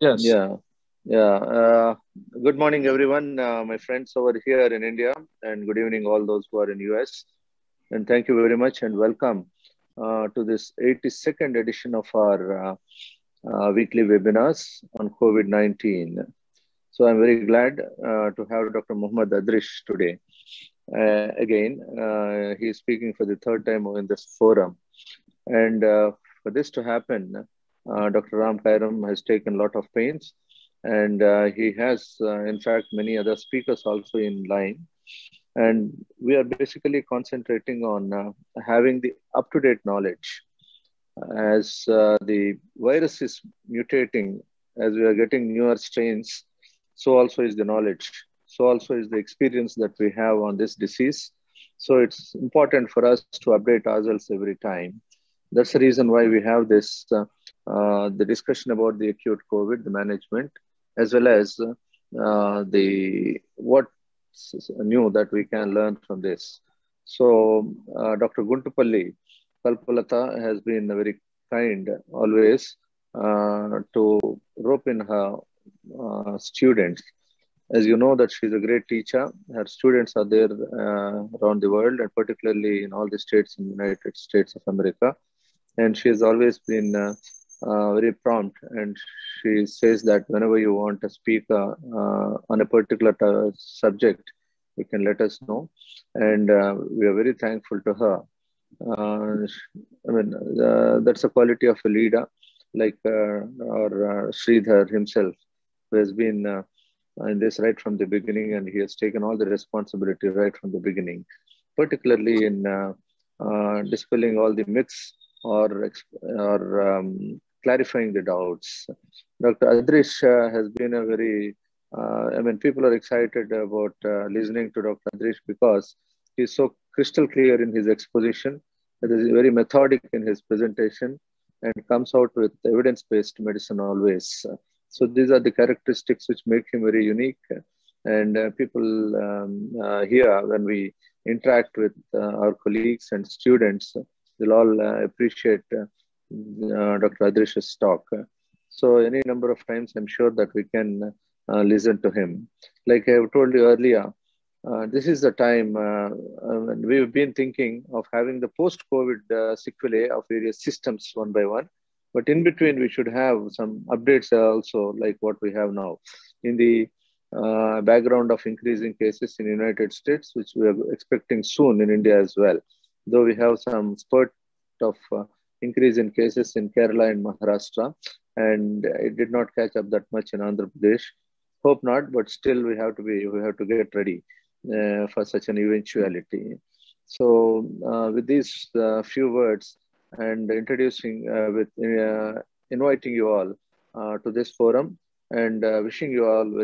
Yes. Yeah, yeah. Good morning, everyone. My friends over here in India, and good evening, all those who are in US. And thank you very much, and welcome to this 82nd edition of our weekly webinars on COVID-19. So I'm very glad to have Dr. Muhammad Adrish today. He is speaking for the third time in this forum. And for this to happen, Dr. Ram Kairam has taken a lot of pains, and he has, in fact, many other speakers also in line. And we are basically concentrating on having the up to date knowledge as the virus is mutating, as we are getting newer strains, so also is the knowledge. So also is the experience that we have on this disease. So it's important for us to update ourselves every time. That's the reason why we have the discussion about the acute COVID, the management, as well as the what's new that we can learn from this. So Dr. Guntupalli Kalpalata has been very kind always to rope in her students. As you know that she's a great teacher. Her students are there around the world, and particularly in all the states in the United States of America. And she has always been very prompt. And she says that whenever you want to speak on a particular subject, you can let us know. And we are very thankful to her. That's a quality of a leader, like Sridhar himself, who has been in this right from the beginning, and he has taken all the responsibility right from the beginning, particularly in dispelling all the myths or clarifying the doubts. Dr. Adrish has been a very, people are excited about listening to Dr. Adrish because he's so crystal clear in his exposition. It is very methodic in his presentation and comes out with evidence-based medicine always. So these are the characteristics which make him very unique. And people here, when we interact with our colleagues and students, they'll all appreciate Dr. Adrish's talk. So any number of times, I'm sure that we can listen to him. Like I told you earlier, this is the time we've been thinking of having the post-COVID sequelae of various systems one by one. But in between, we should have some updates also, like what we have now. In the background of increasing cases in the United States, which we are expecting soon in India as well. Though we have some spurt of increase in cases in Kerala and Maharashtra, and it did not catch up that much in Andhra Pradesh. Hope not, but still we have to get ready for such an eventuality. So with these few words and inviting you all to this forum and wishing you all a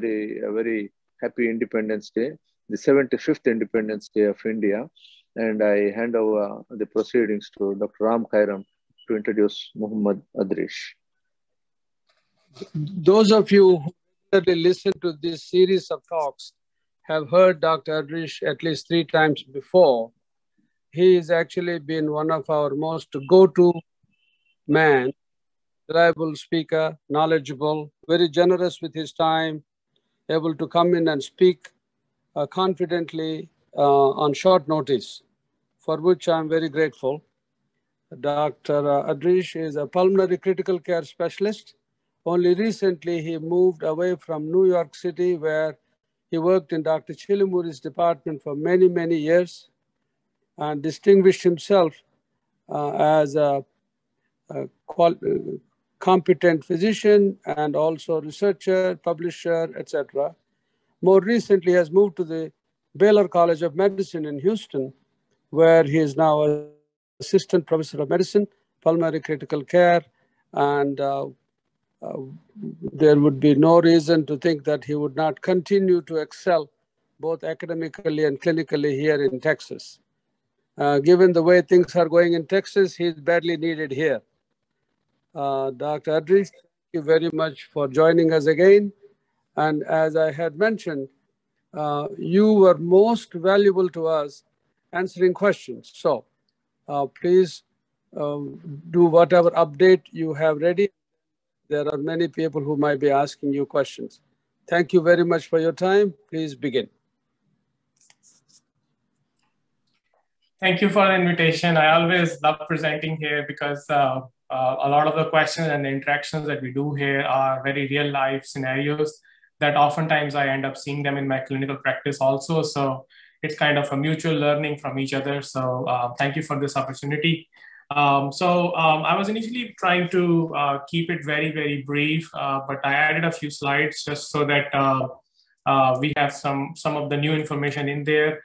very happy Independence Day, the 75th Independence Day of India. And I hand over the proceedings to Dr. Ram Kairam to introduce Muhammad Adrish. Those of you who regularly listen to this series of talks have heard Dr. Adrish at least 3 times before. He has actually been one of our most go-to man, reliable speaker, knowledgeable, very generous with his time, able to come in and speak confidently on short notice, for which I'm very grateful. Dr. Adrish is a pulmonary critical care specialist. Only recently, he moved away from New York City, where he worked in Dr. Chilimuri's department for many, many years and distinguished himself as a competent physician and also researcher, publisher, etc. More recently, has moved to the Baylor College of Medicine in Houston, where he is now assistant professor of medicine, pulmonary critical care, and there would be no reason to think that he would not continue to excel both academically and clinically here in Texas. Given the way things are going in Texas, he's badly needed here. Dr. Adrish, thank you very much for joining us again. And as I had mentioned, you were most valuable to us answering questions. So please do whatever update you have ready. there are many people who might be asking you questions. Thank you very much for your time. Please begin. Thank you for the invitation. I always love presenting here because a lot of the questions and the interactions that we do here are very real life scenarios that oftentimes I end up seeing them in my clinical practice also. So it's kind of a mutual learning from each other. So thank you for this opportunity. I was initially trying to keep it very, very brief, but I added a few slides just so that we have some of the new information in there.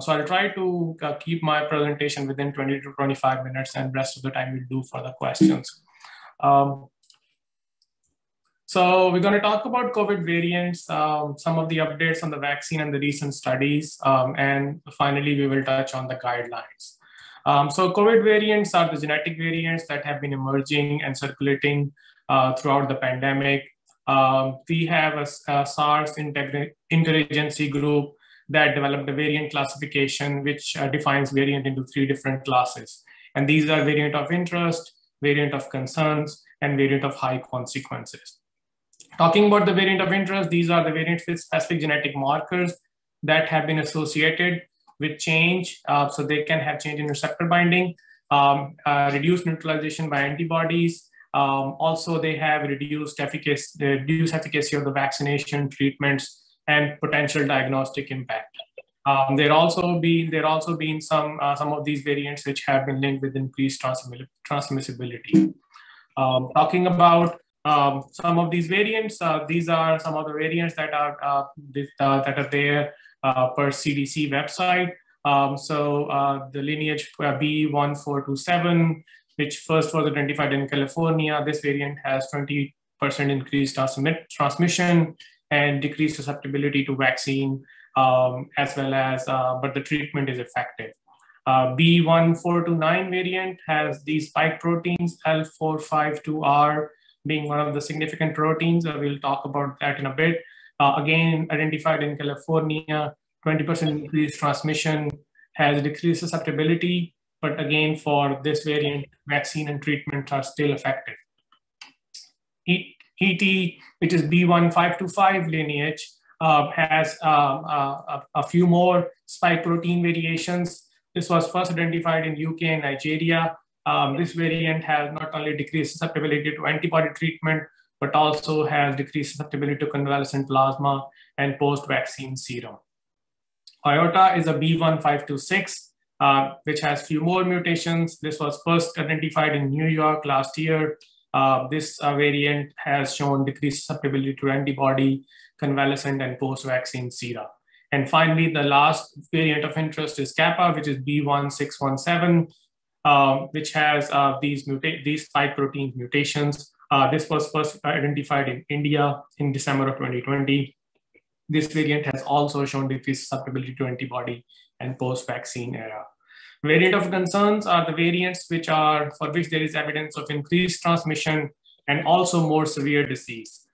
So I'll try to keep my presentation within 20 to 25 minutes, and rest of the time we'll do for the questions. So we're going to talk about COVID variants, some of the updates on the vaccine and the recent studies, and finally we will touch on the guidelines. So COVID variants are the genetic variants that have been emerging and circulating throughout the pandemic. We have a SARS interagency group that developed a variant classification, which defines variant into 3 different classes. And these are variant of interest, variant of concerns, and variant of high consequences. Talking about the variant of interest, these are the variants with specific genetic markers that have been associated with change. So they can have change in receptor binding, reduced neutralization by antibodies. Also, they have reduced efficacy of the vaccination treatments and potential diagnostic impact. There also been some of these variants which have been linked with increased transmissibility. Talking about some of these variants, these are some of the variants that are there per CDC website. The lineage B1427, which first was identified in California, this variant has 20% increased transmission and decreased susceptibility to vaccine, as well as, but the treatment is effective. B1429 variant has these spike proteins, L452R being one of the significant proteins. We'll talk about that in a bit. Again, identified in California, 20% increased transmission, has decreased susceptibility, but again, for this variant, vaccine and treatment are still effective. ET, which is B1525 lineage, has a few more spike protein variations. This was first identified in UK and Nigeria. This variant has not only decreased susceptibility to antibody treatment, but also has decreased susceptibility to convalescent plasma and post-vaccine serum. IOTA is a B1526, which has few more mutations. This was first identified in New York last year. This variant has shown decreased susceptibility to antibody, convalescent, and post-vaccine sera. And finally, the last variant of interest is Kappa, which is B1617, which has these spike protein mutations. This was first identified in India in December of 2020. This variant has also shown decreased susceptibility to antibody and post-vaccine era. Variant of concerns are the variants for which there is evidence of increased transmission and also more severe disease.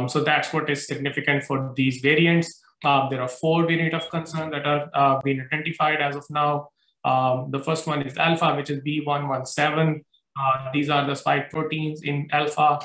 So that's what is significant for these variants. There are 4 variants of concern that are being identified as of now. The first one is alpha, which is B117. These are the spike proteins in alpha.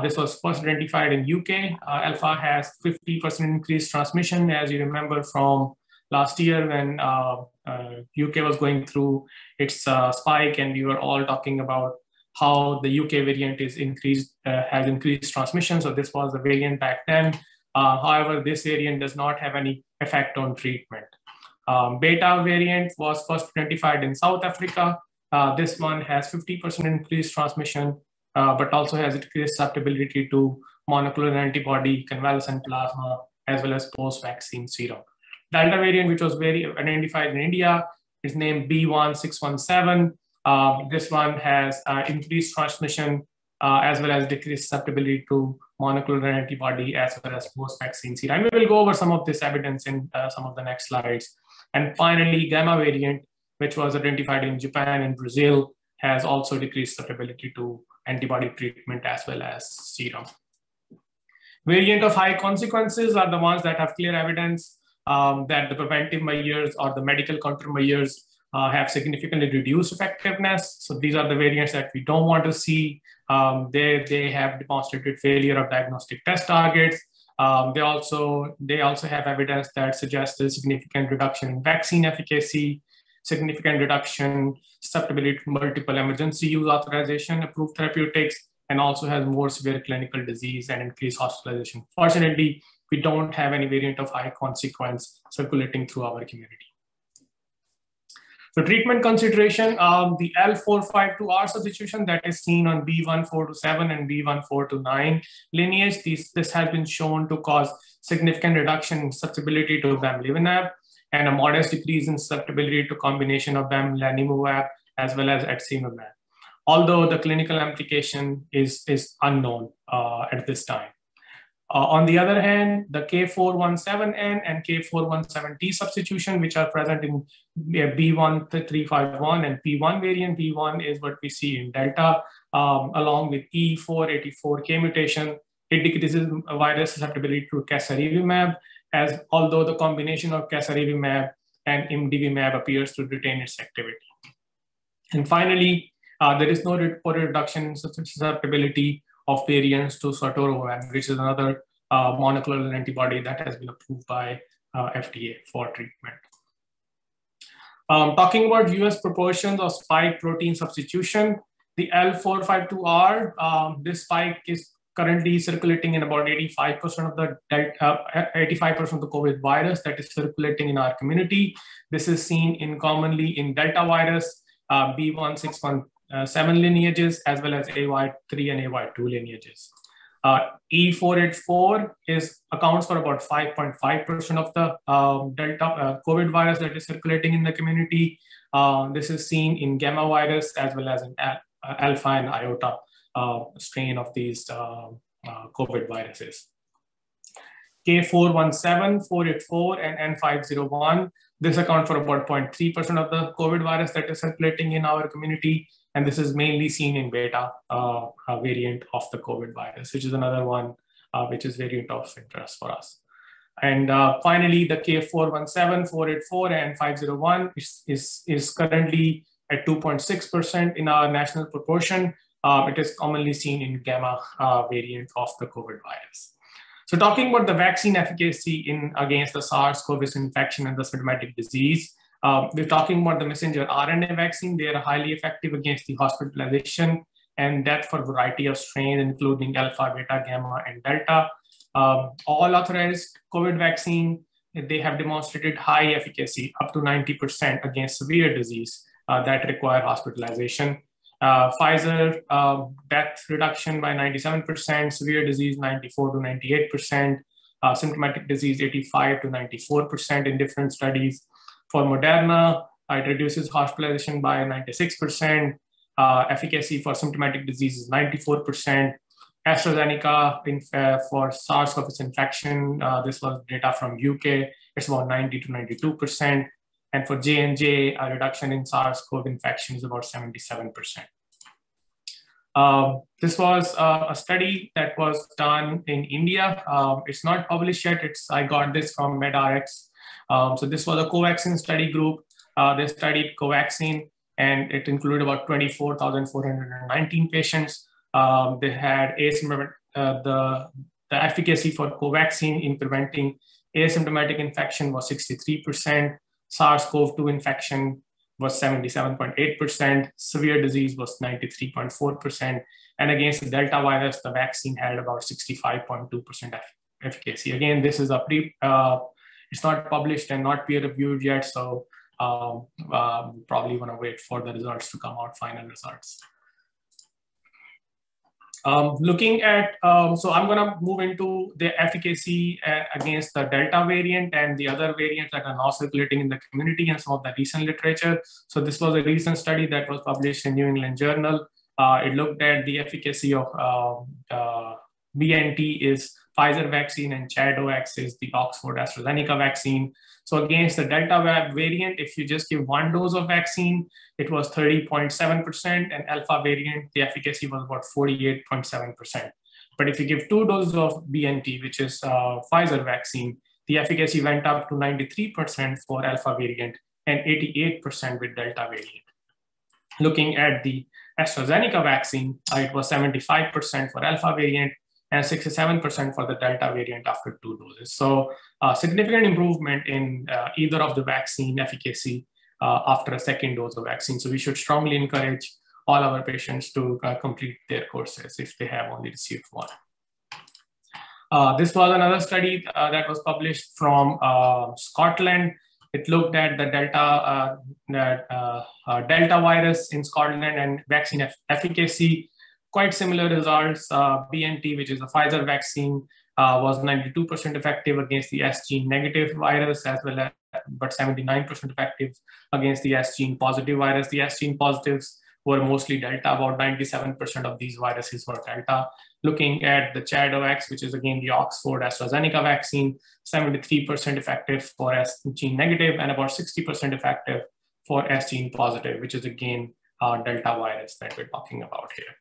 This was first identified in UK. Alpha has 50% increased transmission, as you remember from last year when UK was going through its spike, and we were all talking about how the UK variant has increased transmission. So this was the variant back then. However, this variant does not have any effect on treatment. Beta variant was first identified in South Africa. This one has 50% increased transmission, but also has increased susceptibility to monoclonal antibody, convalescent plasma, as well as post-vaccine serum. Delta variant, which was identified in India, is named B1617. This one has increased transmission, as well as decreased susceptibility to monoclonal antibody, as well as post-vaccine serum. And we will go over some of this evidence in some of the next slides. And finally, gamma variant, which was identified in Japan and Brazil, has also decreased susceptibility to antibody treatment as well as serum. Variant of high consequences are the ones that have clear evidence that the preventive measures or the medical countermeasures have significantly reduced effectiveness. So these are the variants that we don't want to see. They have demonstrated failure of diagnostic test targets. They also have evidence that suggests a significant reduction in vaccine efficacy, significant reduction susceptibility to multiple emergency use authorization approved therapeutics, and also has more severe clinical disease and increased hospitalization. Fortunately, we don't have any variant of high consequence circulating through our community. So treatment consideration, the L452R substitution that is seen on B1427 and B1429 lineage, this has been shown to cause significant reduction in susceptibility to bamlanivimab and a modest decrease in susceptibility to combination of bamlanivimab as well as etesevimab, although the clinical implication is unknown at this time. On the other hand, the K417N and K417T substitution, which are present in B1351 and P1 variant, P1 is what we see in Delta, along with E484K mutation. It decreases virus susceptibility to casirivimab, as although the combination of casirivimab and imdivimab appears to retain its activity. And finally, there is no reported reduction in susceptibility of variants to sotrovimab, which is another monoclonal antibody that has been approved by FDA for treatment. Talking about US proportions of spike protein substitution, the L452R, this spike is currently circulating in about 85% of the 85% of the COVID virus that is circulating in our community. This is seen commonly in Delta virus, B1617 lineages, as well as AY3 and AY2 lineages. E484 accounts for about 5.5% of the Delta COVID virus that is circulating in the community. This is seen in Gamma virus as well as in Alpha and Iota strain of these COVID viruses. K417, 484, and N501. This accounts for about 0.3% of the COVID virus that is circulating in our community. And this is mainly seen in beta variant of the COVID virus, which is another one which is variant of interest for us. And finally, the K417, 484, and 501 is currently at 2.6% in our national proportion. It is commonly seen in Gamma variant of the COVID virus. So talking about the vaccine efficacy against the SARS-CoV infection and the symptomatic disease, we're talking about the messenger RNA vaccine. They are highly effective against the hospitalization and death for a variety of strains, including Alpha, Beta, Gamma, and Delta. All authorized COVID vaccine, they have demonstrated high efficacy, up to 90% against severe disease that require hospitalization. Pfizer, death reduction by 97%, severe disease 94 to 98%, symptomatic disease 85 to 94% in different studies. For Moderna, it reduces hospitalization by 96%. Efficacy for symptomatic disease is 94%. AstraZeneca for SARS-CoV infection, this was data from UK, it's about 90 to 92%. And for J&J, a reduction in SARS-CoV infection is about 77%. This was a study that was done in India. It's not published yet. I got this from MedRx. So this was a Covaxin study group. They studied Covaxin, and it included about 24,419 patients. They had the efficacy for Covaxin in preventing asymptomatic infection was 63%. SARS-CoV-2 infection was 77.8%. Severe disease was 93.4%. And against the Delta virus, the vaccine had about 65.2% efficacy. Again, this is it's not published and not peer-reviewed yet, so probably want to wait for the results to come out, final results. Looking at, so I'm going to move into the efficacy against the Delta variant and the other variants that are now circulating in the community and some of the recent literature. So this was a recent study that was published in New England Journal. It looked at the efficacy of BNT is Pfizer vaccine and ChAdOx is the Oxford AstraZeneca vaccine. So against the Delta variant, if you just give one dose of vaccine, it was 30.7%, and Alpha variant, the efficacy was about 48.7%. But if you give 2 doses of BNT, which is Pfizer vaccine, the efficacy went up to 93% for Alpha variant and 88% with Delta variant. Looking at the AstraZeneca vaccine, it was 75% for alpha variant and 67% for the delta variant after 2 doses. So significant improvement in either of the vaccine efficacy after a second dose of vaccine. So we should strongly encourage all our patients to complete their courses if they have only received one. This was another study that was published from Scotland. It looked at the Delta virus in Scotland and vaccine efficacy. Quite similar results. BNT, which is a Pfizer vaccine, was 92% effective against the S gene negative virus, as well as but 79% effective against the S gene positive virus. The S gene positives were mostly Delta. About 97% of these viruses were Delta. Looking at the ChAdOx, which is again the Oxford AstraZeneca vaccine, 73% effective for S gene negative and about 60% effective for S gene positive, which is again Delta virus that we're talking about here.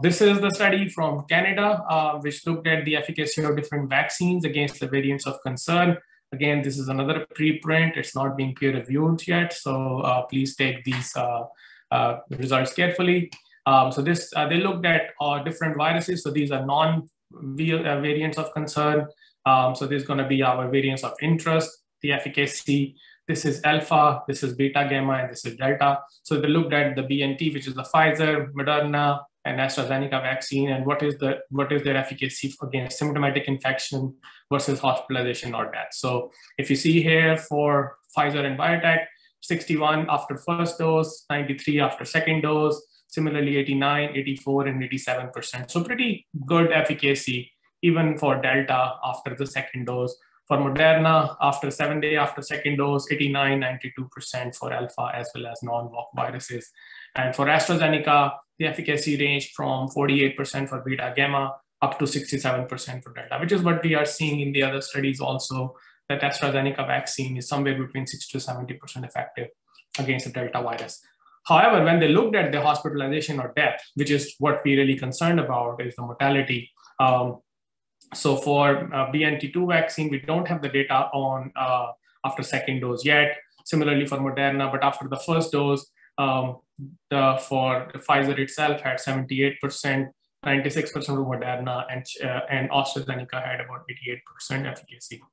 This is the study from Canada, which looked at the efficacy of different vaccines against the variants of concern. Again, this is another preprint. It's not being peer reviewed yet, so please take these results carefully. So they looked at different viruses. So these are non-variants of concern. So there's going to be our variants of interest, the efficacy. This is alpha, this is beta, gamma, and this is delta. So they looked at the BNT, which is the Pfizer, Moderna, and AstraZeneca vaccine, and what is their efficacy against symptomatic infection versus hospitalization or death. So if you see here for Pfizer and BioNTech, 61 after first dose, 93 after second dose, similarly 89, 84, and 87%. So pretty good efficacy even for Delta after the second dose. For Moderna, after 7 days after second dose, 89, 92% for alpha as well as non-VOC viruses. And for AstraZeneca, the efficacy ranged from 48% for beta gamma up to 67% for delta, which is what we are seeing in the other studies also, that AstraZeneca vaccine is somewhere between 60 to 70% effective against the delta virus. However, when they looked at the hospitalization or death, which is what we're really concerned about, is the mortality. So for BNT2 vaccine, we don't have the data on after second dose yet. Similarly for Moderna, but after the first dose, for Pfizer itself had 78%, 96% of Moderna, and AstraZeneca had about 88% efficacy.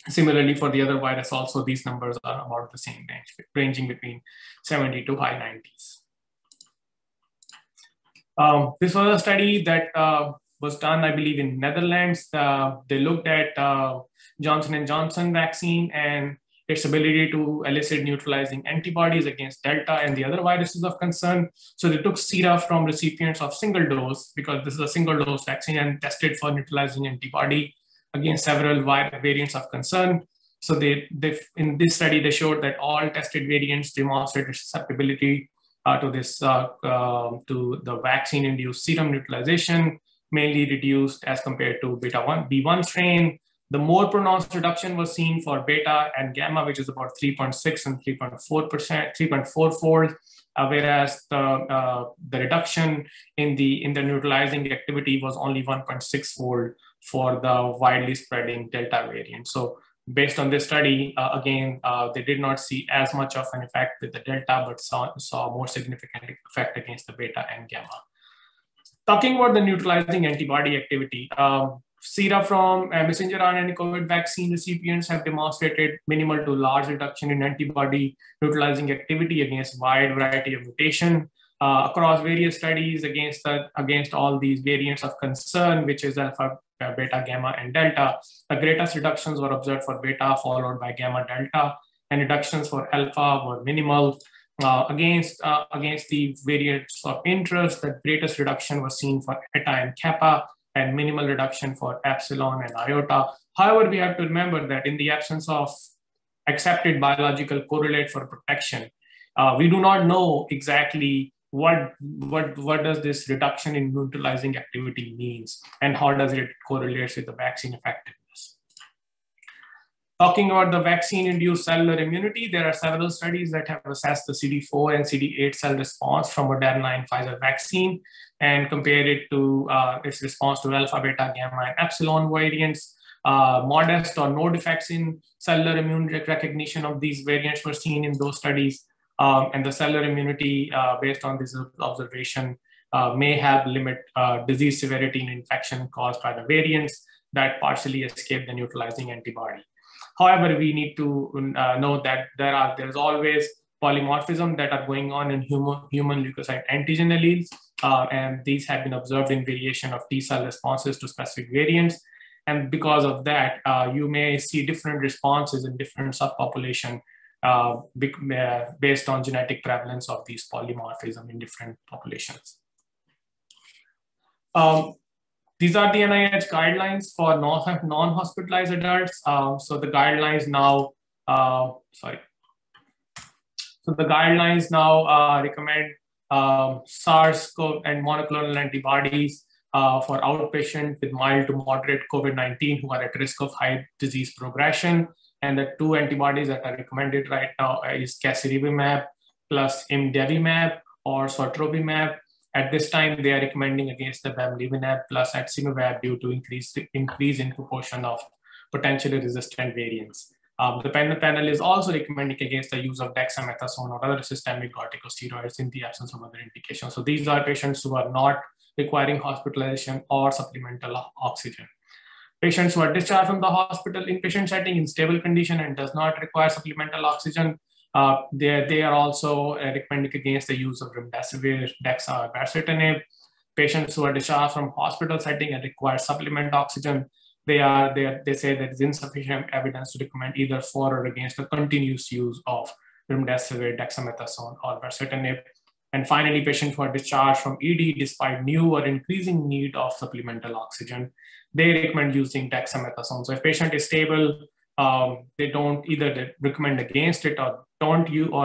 Similarly, for the other virus also, these numbers are about the same range, ranging between 70 to high 90s. This was a study that was done, I believe, in Netherlands. They looked at Johnson & Johnson vaccine and its ability to elicit neutralizing antibodies against Delta and the other viruses of concern. So they took sera from recipients of single dose, because this is a single dose vaccine, and tested for neutralizing antibody against several variants of concern. So in this study, they showed that all tested variants demonstrated susceptibility to the vaccine-induced serum neutralization, mainly reduced as compared to B1 strain. The more pronounced reduction was seen for beta and gamma, which is about 3.6 and 3.4-fold, whereas the reduction in the neutralizing activity was only 1.6-fold for the widely spreading Delta variant. So based on this study, again, they did not see as much of an effect with the Delta, but saw more significant effect against the beta and gamma. Talking about the neutralizing antibody activity, sera from messenger RNA COVID vaccine recipients have demonstrated minimal to large reduction in antibody neutralizing activity against a wide variety of mutation across various studies against all these variants of concern, which is alpha, beta, gamma, and delta. The greatest reductions were observed for beta, followed by gamma, delta, and reductions for alpha were minimal. Against the variants of interest, the greatest reduction was seen for eta and kappa, and minimal reduction for epsilon and iota. However, we have to remember that in the absence of accepted biological correlate for protection, we do not know exactly what does this reduction in neutralizing activity means, and how does it correlate with the vaccine effectiveness. Talking about the vaccine-induced cellular immunity, there are several studies that have assessed the CD4 and CD8 cell response from Moderna and Pfizer vaccine and compared it to its response to alpha, beta, gamma, and epsilon variants. Modest or no defects in cellular immune recognition of these variants were seen in those studies. And the cellular immunity based on this observation may have limit disease severity in infection caused by the variants that partially escape the neutralizing antibody. However, we need to know that there's always polymorphism that are going on in human leukocyte antigen alleles, and these have been observed in variation of T cell responses to specific variants. And because of that, you may see different responses in different subpopulation based on genetic prevalence of these polymorphism in different populations. These are the NIH guidelines for non-hospitalized adults. So the guidelines now, So the guidelines now recommend SARS-CoV and monoclonal antibodies for outpatients with mild to moderate COVID-19 who are at risk of high disease progression. And the two antibodies that are recommended right now is casirivimab plus imdevimab or sotrovimab. At this time, they are recommending against the bamlanivimab plus atezolizumab due to increase in proportion of potentially resistant variants. The panel is also recommending against the use of dexamethasone or other systemic corticosteroids in the absence of other indications. So these are patients who are not requiring hospitalization or supplemental oxygen. Patients who are discharged from the hospital inpatient setting in stable condition and does not require supplemental oxygen, they are also recommending against the use of remdesivir, dexa, or baricitinib. Patients who are discharged from hospital setting and require supplement oxygen, they say there is insufficient evidence to recommend either for or against the continuous use of remdesivir, dexamethasone, or baricitinib. And finally, patients who are discharged from ED despite new or increasing need of supplemental oxygen, they recommend using dexamethasone. So if patient is stable, they recommend against it or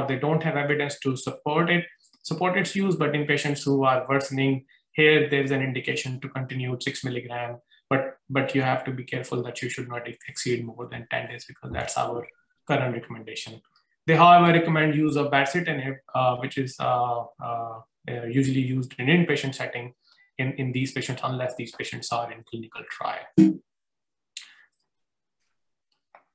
they don't have evidence to support its use. But in patients who are worsening, here there's an indication to continue 6 milligram. But you have to be careful that you should not exceed more than 10 days because that's our current recommendation. They, however, recommend use of baricitinib, which is usually used in inpatient setting in these patients, unless these patients are in clinical trial.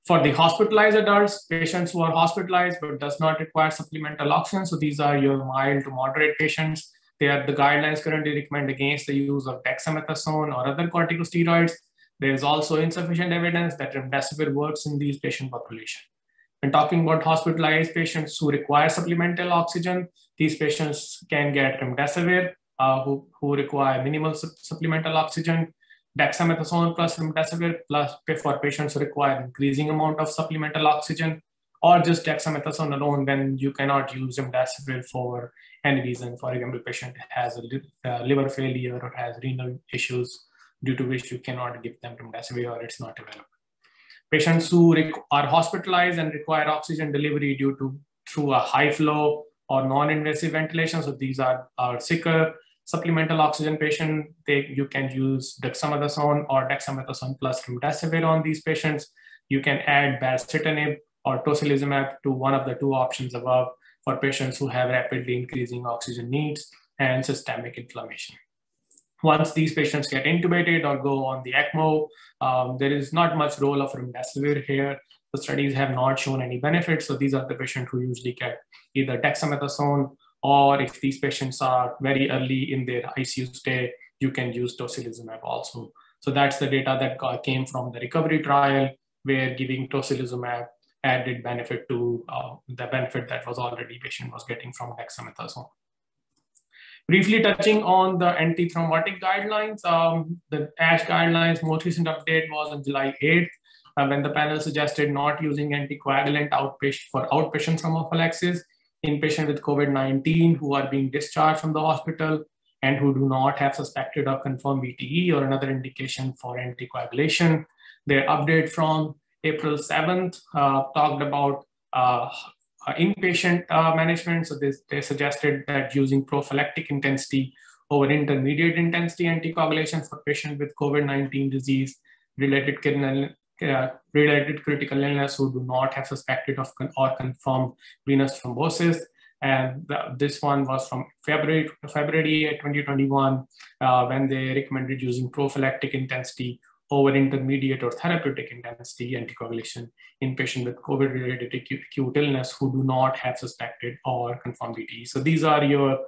For the hospitalized adults, patients who are hospitalized but does not require supplemental oxygen, so these are your mild to moderate patients. The guidelines currently recommend against the use of dexamethasone or other corticosteroids. There is also insufficient evidence that remdesivir works in these patient population. When talking about hospitalized patients who require supplemental oxygen, these patients can get remdesivir, who require minimal supplemental oxygen, dexamethasone plus remdesivir plus for patients who require increasing amount of supplemental oxygen, or just dexamethasone alone when you cannot use remdesivir for any reason. For example, patient has a liver failure or has renal issues due to which you cannot give them remdesivir or it's not available. Patients who are hospitalized and require oxygen delivery through a high flow or non-invasive ventilation. So these are sicker supplemental oxygen patient. You can use dexamethasone or dexamethasone plus remdesivir on these patients. You can add baricitinib or tocilizumab to one of the two options above for patients who have rapidly increasing oxygen needs and systemic inflammation. Once these patients get intubated or go on the ECMO, there is not much role of remdesivir here. The studies have not shown any benefits. So these are the patients who usually get either dexamethasone, or if these patients are very early in their ICU stay, you can use tocilizumab also. So that's the data that came from the recovery trial, where giving tocilizumab added benefit to the benefit that was already patient was getting from dexamethasone. Briefly touching on the anti-thrombotic guidelines, the ASH guidelines most recent update was on July 8th, when the panel suggested not using anticoagulant for outpatient thrombophylexis in patients with COVID-19 who are being discharged from the hospital and who do not have suspected or confirmed VTE or another indication for anticoagulation. Their update from April 7th talked about inpatient management. So they suggested that using prophylactic intensity over intermediate intensity anticoagulation for patients with COVID-19 disease related critical illness who do not have suspected or confirmed venous thrombosis. And this one was from February 2021, when they recommended using prophylactic intensity over intermediate or therapeutic intensity anticoagulation in patients with COVID-related acute illness who do not have suspected or confirmed VTE. So these are your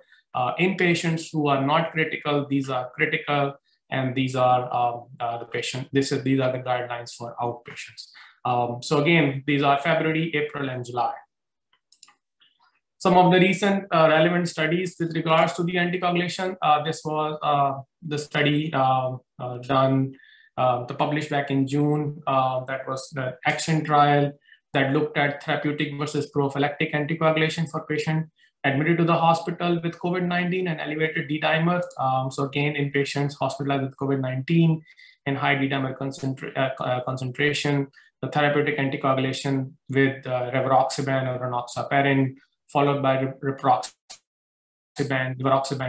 inpatients who are not critical, these are critical, and these are the patient. These are the guidelines for outpatients. So again, these are February, April, and July. Some of the recent relevant studies with regards to the anticoagulation. This was the study done, published back in June. That was the ACTION trial that looked at therapeutic versus prophylactic anticoagulation for patients admitted to the hospital with COVID-19 and elevated D-dimer. So again, in patients hospitalized with COVID-19 and high D-dimer concentration, the therapeutic anticoagulation with rivaroxaban or enoxaparin, followed by rivaroxaban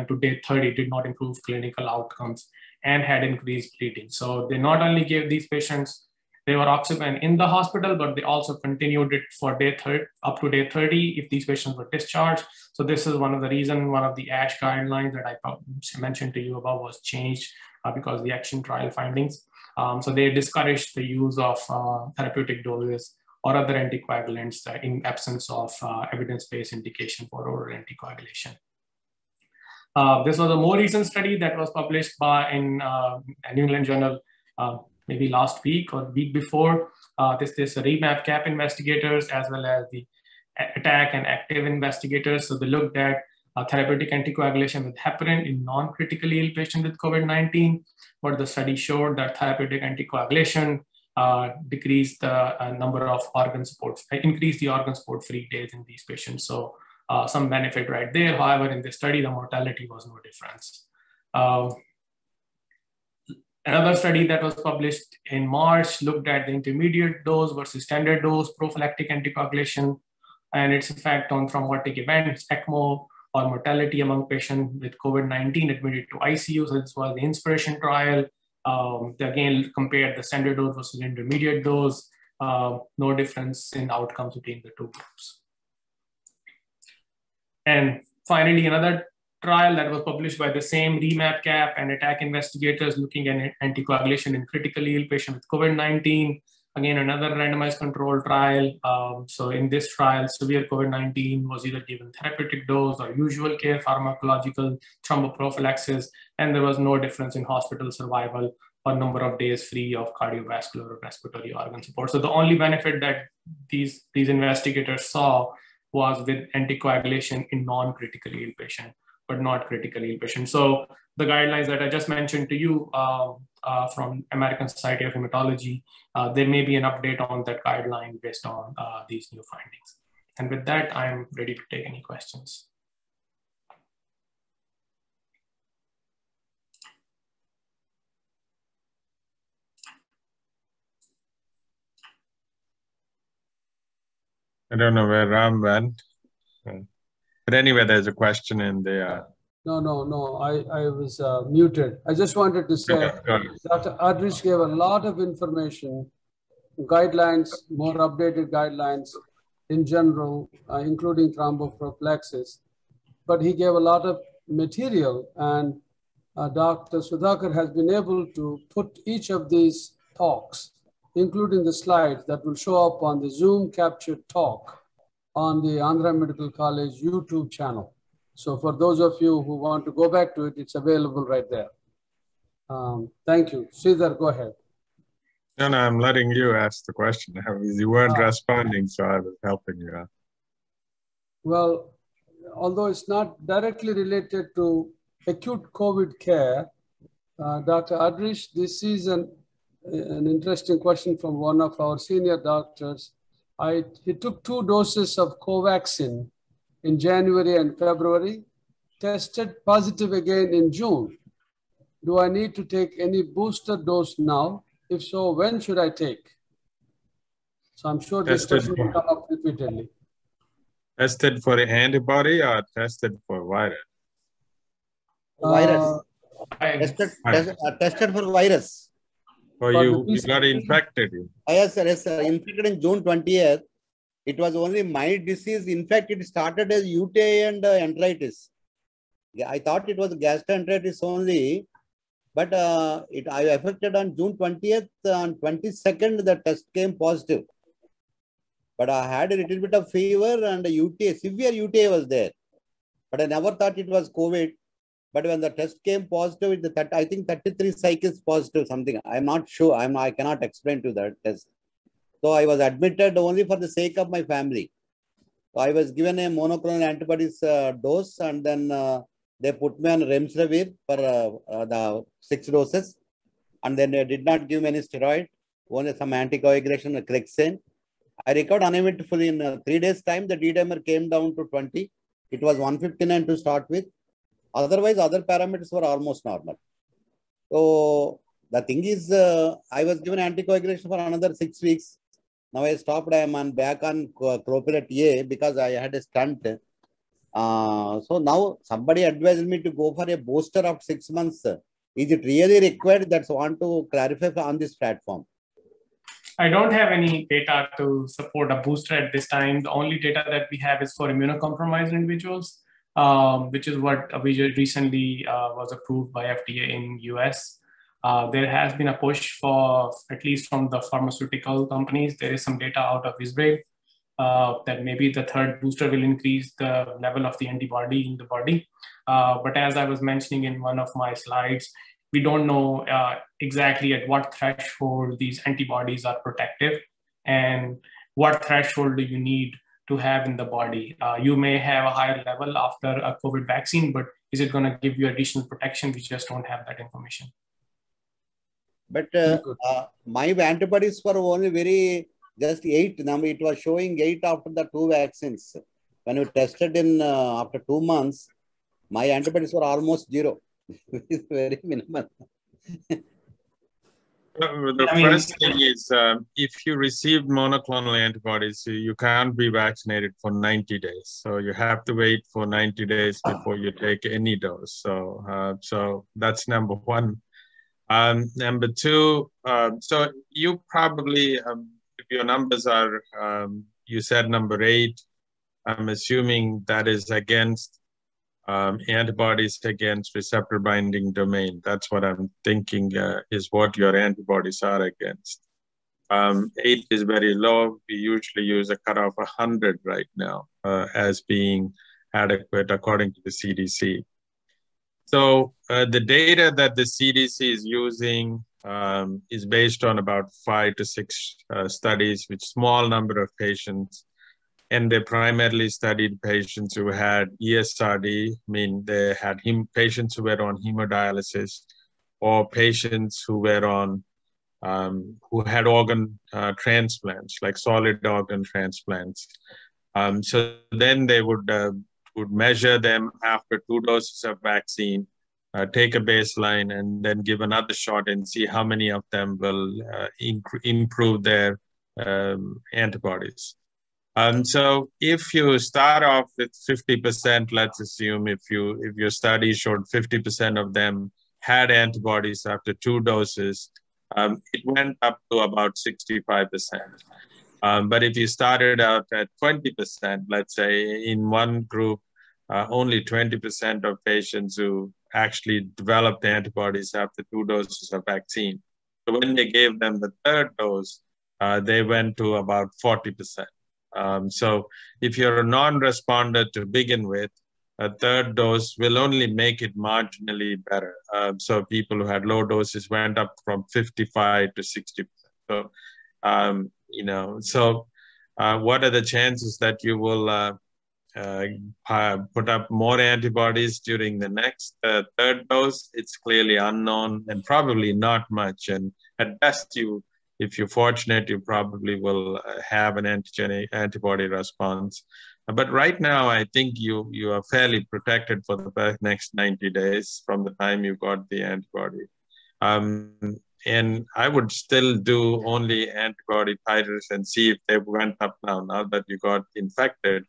to day 30, did not improve clinical outcomes and had increased bleeding. So they not only gave these patients rivaroxaban in the hospital, but they also continued it for day 30, up to day 30 if these patients were discharged. So this is one of the reasons, one of the ASH guidelines that I mentioned to you about was changed because of the ACTION trial findings. So they discouraged the use of therapeutic doses or other anticoagulants in absence of evidence-based indication for oral anticoagulation. This was a more recent study that was published in New England Journal maybe last week or week before. This REMAP CAP investigators as well as the ATTACK and active investigators. So they looked at therapeutic anticoagulation with heparin in non-critically ill patients with COVID-19, but the study showed that therapeutic anticoagulation decreased the number of organ supports, increased the organ support free days in these patients. So some benefit right there. However, in this study, the mortality was no difference. Another study that was published in March looked at the intermediate dose versus standard dose prophylactic anticoagulation and its effect on thrombotic events, ECMO, or mortality among patients with COVID-19 admitted to ICU. So this was the INSPIRATION trial. They again compared the standard dose versus intermediate dose. No difference in outcomes between the two groups. And finally, another trial that was published by the same REMAP CAP and ATTACK investigators looking at anticoagulation in critically ill patients with COVID-19. Again, another randomized controlled trial. So in this trial, severe COVID-19 was either given therapeutic dose or usual care pharmacological thromboprophylaxis, and there was no difference in hospital survival or number of days free of cardiovascular or respiratory organ support. So the only benefit that these investigators saw was with anticoagulation in non-critically ill patient, but not critically ill patient. So the guidelines that I just mentioned to you from American Society of Hematology, there may be an update on that guideline based on these new findings. And with that, I'm ready to take any questions. I don't know where Ram went. But anyway, there's a question in there. No, I was muted. I just wanted to say, Dr. Adrish gave a lot of information, guidelines, more updated guidelines in general, including thromboprophylaxis. But he gave a lot of material, and Dr. Sudhakar has been able to put each of these talks, including the slides that will show up on the Zoom captured talk on the Andhra Medical College YouTube channel. So for those of you who want to go back to it, it's available right there. Thank you. Sridhar, go ahead. No, I'm letting you ask the question. You weren't responding, so I was helping you out. Well, although it's not directly related to acute COVID care, Dr. Adrish, this is an interesting question from one of our senior doctors. He took 2 doses of Covaxin in January and February, tested positive again in June. Do I need to take any booster dose now? If so, when should I take? So I'm sure this question will come up repeatedly. Tested for the antibody or tested for virus? Virus. Tested for virus. So you got infected? Yes, sir. Yes, sir. Infected in June 20th. It was only mild disease. In fact, it started as UTI and enteritis. I thought it was gastroenteritis only. But I affected on June 20th. On 22nd, the test came positive. But I had a little bit of fever and UTI, severe UTI was there. But I never thought it was COVID. But when the test came positive, I think 33 cycles positive, something. I'm not sure. I cannot explain to that test. So I was admitted only for the sake of my family. So I was given a monoclonal antibodies dose, and then they put me on remdesivir for the 6 doses. And then they did not give me any steroid, only some anticoagulation, Clexane. I recovered uneventfully in 3 days' time. The D-dimer came down to 20. It was 159 to start with. Otherwise, other parameters were almost normal. So the thing is, I was given anticoagulation for another 6 weeks. Now I stopped. I am back on Clopidogrel A because I had a stunt. So now somebody advised me to go for a booster of 6 months. Is it really required? That's want to clarify on this platform. I don't have any data to support a booster at this time. The only data that we have is for immunocompromised individuals, which is what we recently was approved by FDA in US. There has been a push for, at least from the pharmaceutical companies, there is some data out of Israel that maybe the third booster will increase the level of the antibody in the body. But as I was mentioning in one of my slides, we don't know exactly at what threshold these antibodies are protective and what threshold do you need to have in the body. You may have a higher level after a COVID vaccine, but is it going to give you additional protection? We just don't have that information. But my antibodies were only just 8. Now it was showing 8 after the 2 vaccines. When we tested in after 2 months, my antibodies were almost 0. It's very minimal. The first thing is, if you received monoclonal antibodies, you can't be vaccinated for 90 days. So you have to wait for 90 days before you take any dose. So that's number one. Number two, so you probably, if your numbers are, you said number 8, I'm assuming that is against antibodies against receptor binding domain. That's what I'm thinking is what your antibodies are against. 8 is very low. We usually use a cutoff of 100 right now as being adequate according to the CDC. So the data that the CDC is using is based on about 5 to 6 studies with small number of patients. And they primarily studied patients who had ESRD, I mean, they had patients who were on hemodialysis, or patients who were on, who had organ transplants, like solid organ transplants. So then they would measure them after 2 doses of vaccine, take a baseline, and then give another shot and see how many of them will improve their antibodies. So if you start off with 50%, let's assume if your study showed 50% of them had antibodies after 2 doses, it went up to about 65%. But if you started out at 20%, let's say in one group, only 20% of patients who actually developed antibodies after 2 doses of vaccine. So when they gave them the 3rd dose, they went to about 40%. So if you're a non-responder to begin with, a 3rd dose will only make it marginally better. So people who had low doses went up from 55 to 60%. So, you know, so what are the chances that you will put up more antibodies during the next 3rd dose? It's clearly unknown and probably not much. And at best, if you're fortunate, you probably will have an antibody response. But right now, I think you are fairly protected for the next 90 days from the time you got the antibody. And I would still do only antibody titers and see if they went up now that you got infected.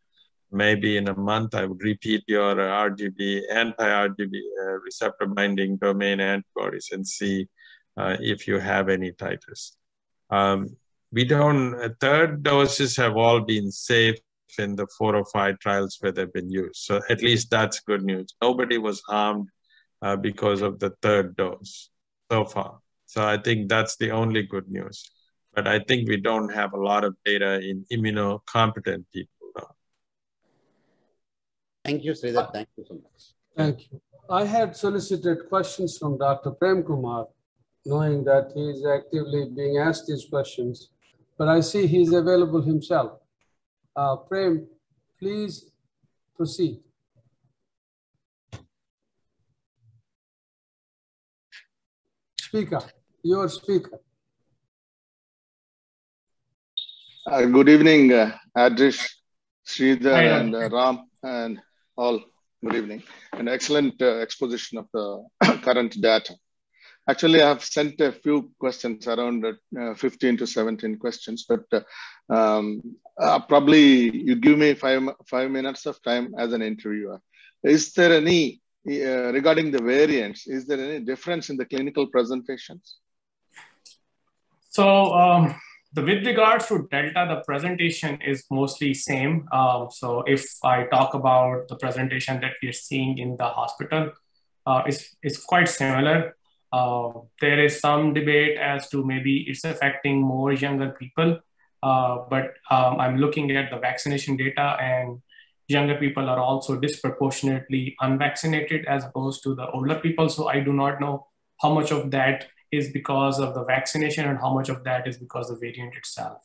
Maybe in a month, I would repeat your RGB, anti-RGB receptor binding domain antibodies and see if you have any titers. We don't, 3rd doses have all been safe in the 4 or 5 trials where they've been used. So at least that's good news. Nobody was harmed because of the 3rd dose. so far. So I think that's the only good news. But I think we don't have a lot of data in immunocompetent people. Thank you, Sridhar. Thank you so much. Thank you. I had solicited questions from Dr. Prem Kumar, knowing that he is actively being asked these questions, but I see he's available himself. Prem, please proceed. Speaker, your speaker. Good evening, Adrish, Sridhar, and Ram, and all. Good evening. An excellent exposition of the current data. Actually, I have sent a few questions, around 15 to 17 questions, but probably you give me five minutes of time as an interviewer. Is there any, regarding the variants, is there any difference in the clinical presentations? So with regards to Delta, the presentation is mostly same. So if I talk about the presentation that we are seeing in the hospital, it's quite similar. There is some debate as to maybe it's affecting more younger people, but I'm looking at the vaccination data, and younger people are also disproportionately unvaccinated as opposed to the older people. So I do not know how much of that is because of the vaccination and how much of that is because of the variant itself.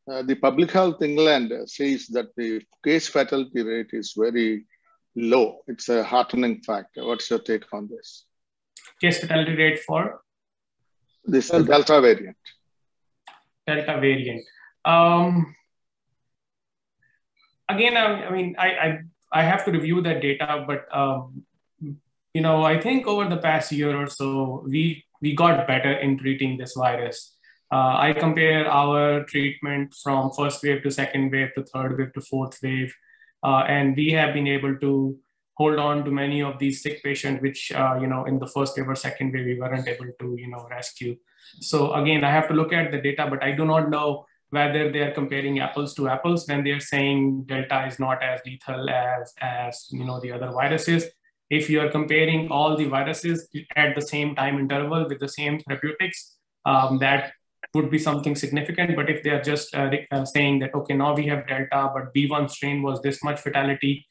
The Public Health England says that the case fatality rate is very low. It's a heartening fact. What's your take on this? Case fatality rate for? This Delta variant. Delta variant. Again, I mean, I have to review that data, but you know, I think over the past year or so, we got better in treating this virus. I compare our treatment from first wave to second wave to third wave to fourth wave, and we have been able to hold on to many of these sick patients, which you know, in the first wave or second wave, we weren't able to, you know, rescue. So again, I have to look at the data, but I do not know whether they are comparing apples to apples when they are saying Delta is not as lethal as you know, the other viruses. If you are comparing all the viruses at the same time interval with the same therapeutics, that would be something significant. But if they are just saying that, okay, now we have Delta, but B1 strain was this much fatality,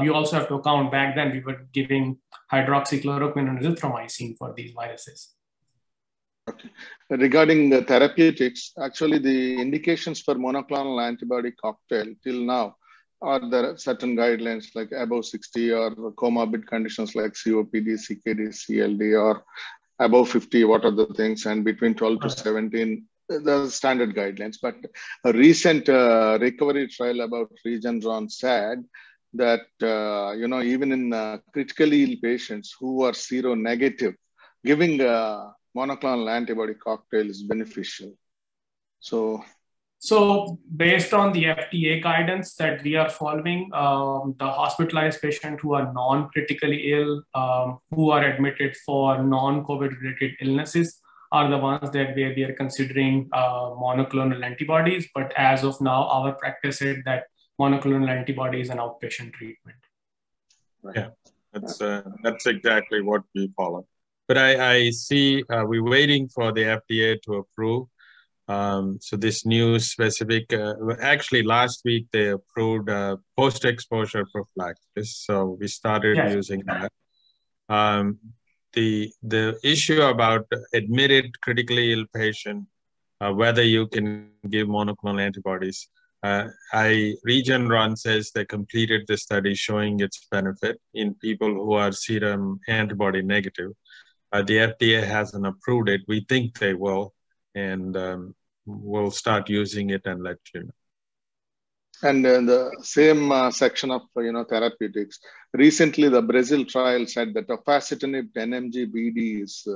you also have to account back then we were giving hydroxychloroquine and azithromycin for these viruses. Okay. Regarding the therapeutics, actually the indications for monoclonal antibody cocktail till now, are there certain guidelines like above 60 or comorbid conditions like COPD, CKD, CLD, or above 50, what are the things, and between 12 to 17, the standard guidelines. But a recent recovery trial about Regeneron said that, you know, even in critically ill patients who are seronegative, giving monoclonal antibody cocktail is beneficial. So based on the FDA guidance that we are following, the hospitalized patients who are non-critically ill, who are admitted for non-COVID related illnesses are the ones that we are considering monoclonal antibodies. But as of now, our practice is that monoclonal antibody is an outpatient treatment. Yeah, that's exactly what we follow. But I see we're waiting for the FDA to approve. So this new specific, actually last week they approved post-exposure prophylaxis. So we started using that. The issue about admitted critically ill patient, whether you can give monoclonal antibodies, Regeneron says they completed the study showing its benefit in people who are serum antibody negative. The FDA hasn't approved it. We think they will, and we'll start using it and let you know. And the same section of therapeutics. Recently, the Brazil trial said that afacitinib 10 mg BD is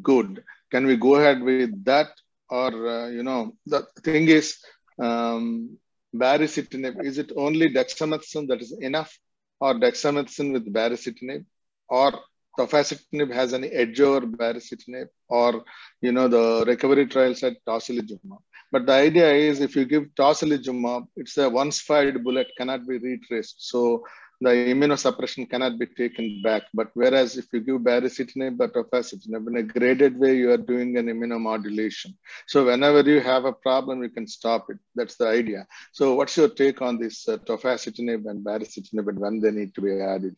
good. Can we go ahead with that, or the thing is, baricitinib, is it only dexamethasone that is enough, or dexamethasone with baricitinib, or tofacitinib has any edge over baricitinib, or the recovery trial said tocilizumab. But the idea is, if you give tocilizumab, it's a once fired bullet, cannot be retraced. So the immunosuppression cannot be taken back. But whereas if you give baricitinib or tofacitinib in a graded way, you are doing an immunomodulation. So whenever you have a problem, you can stop it. That's the idea. So what's your take on this tofacitinib and baricitinib and when they need to be added?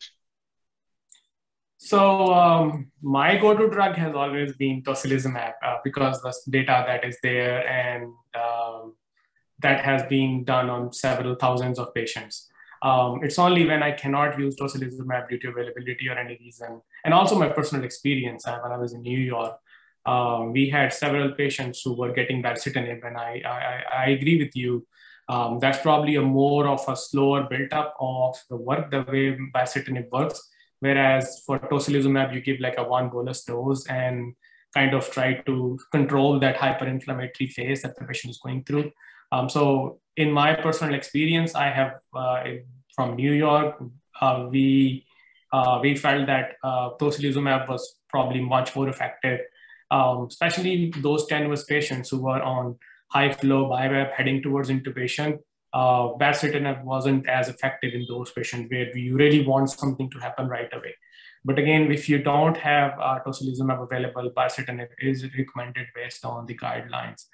So my go-to drug has always been tocilizumab because the data that is there and that has been done on several thousands of patients. It's only when I cannot use tocilizumab due to availability or any reason, and also my personal experience. When I was in New York, we had several patients who were getting baricitinib, and I agree with you. That's probably a more of a slower build-up of the work, the way baricitinib works. Whereas for tocilizumab, you give like a 1 bolus dose and kind of try to control that hyperinflammatory phase that the patient is going through. So in my personal experience, I have from New York, we felt that tocilizumab was probably much more effective, especially those tenuous patients who were on high flow BiPAP heading towards intubation. Baricitinib wasn't as effective in those patients where you really want something to happen right away. But again, if you don't have tocilizumab available, baricitinib is recommended based on the guidelines.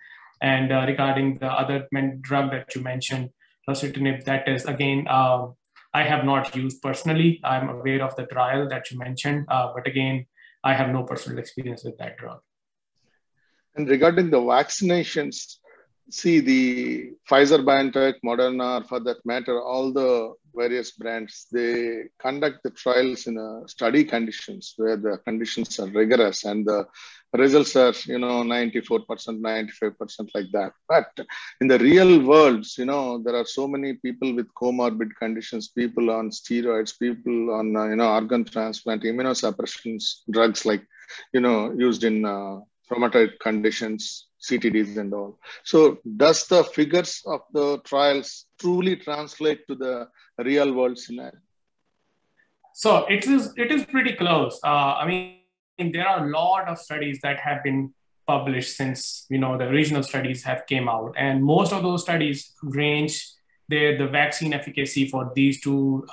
And regarding the other drug that you mentioned, baricitinib, that is again, I have not used personally. I'm aware of the trial that you mentioned, but again, I have no personal experience with that drug. And regarding the vaccinations, see the Pfizer, BioNTech, Moderna, or for that matter, all the various brands, they conduct the trials in study conditions where the conditions are rigorous and the results are, 94%, 95% like that. But in the real world, there are so many people with comorbid conditions, people on steroids, people on, organ transplant, immunosuppression drugs like, used in rheumatoid conditions, CTDs and all. So does the figures of the trials truly translate to the real world scenario? So it is pretty close. I mean, there are a lot of studies that have been published since, the original studies have came out. And most of those studies range the vaccine efficacy for these two,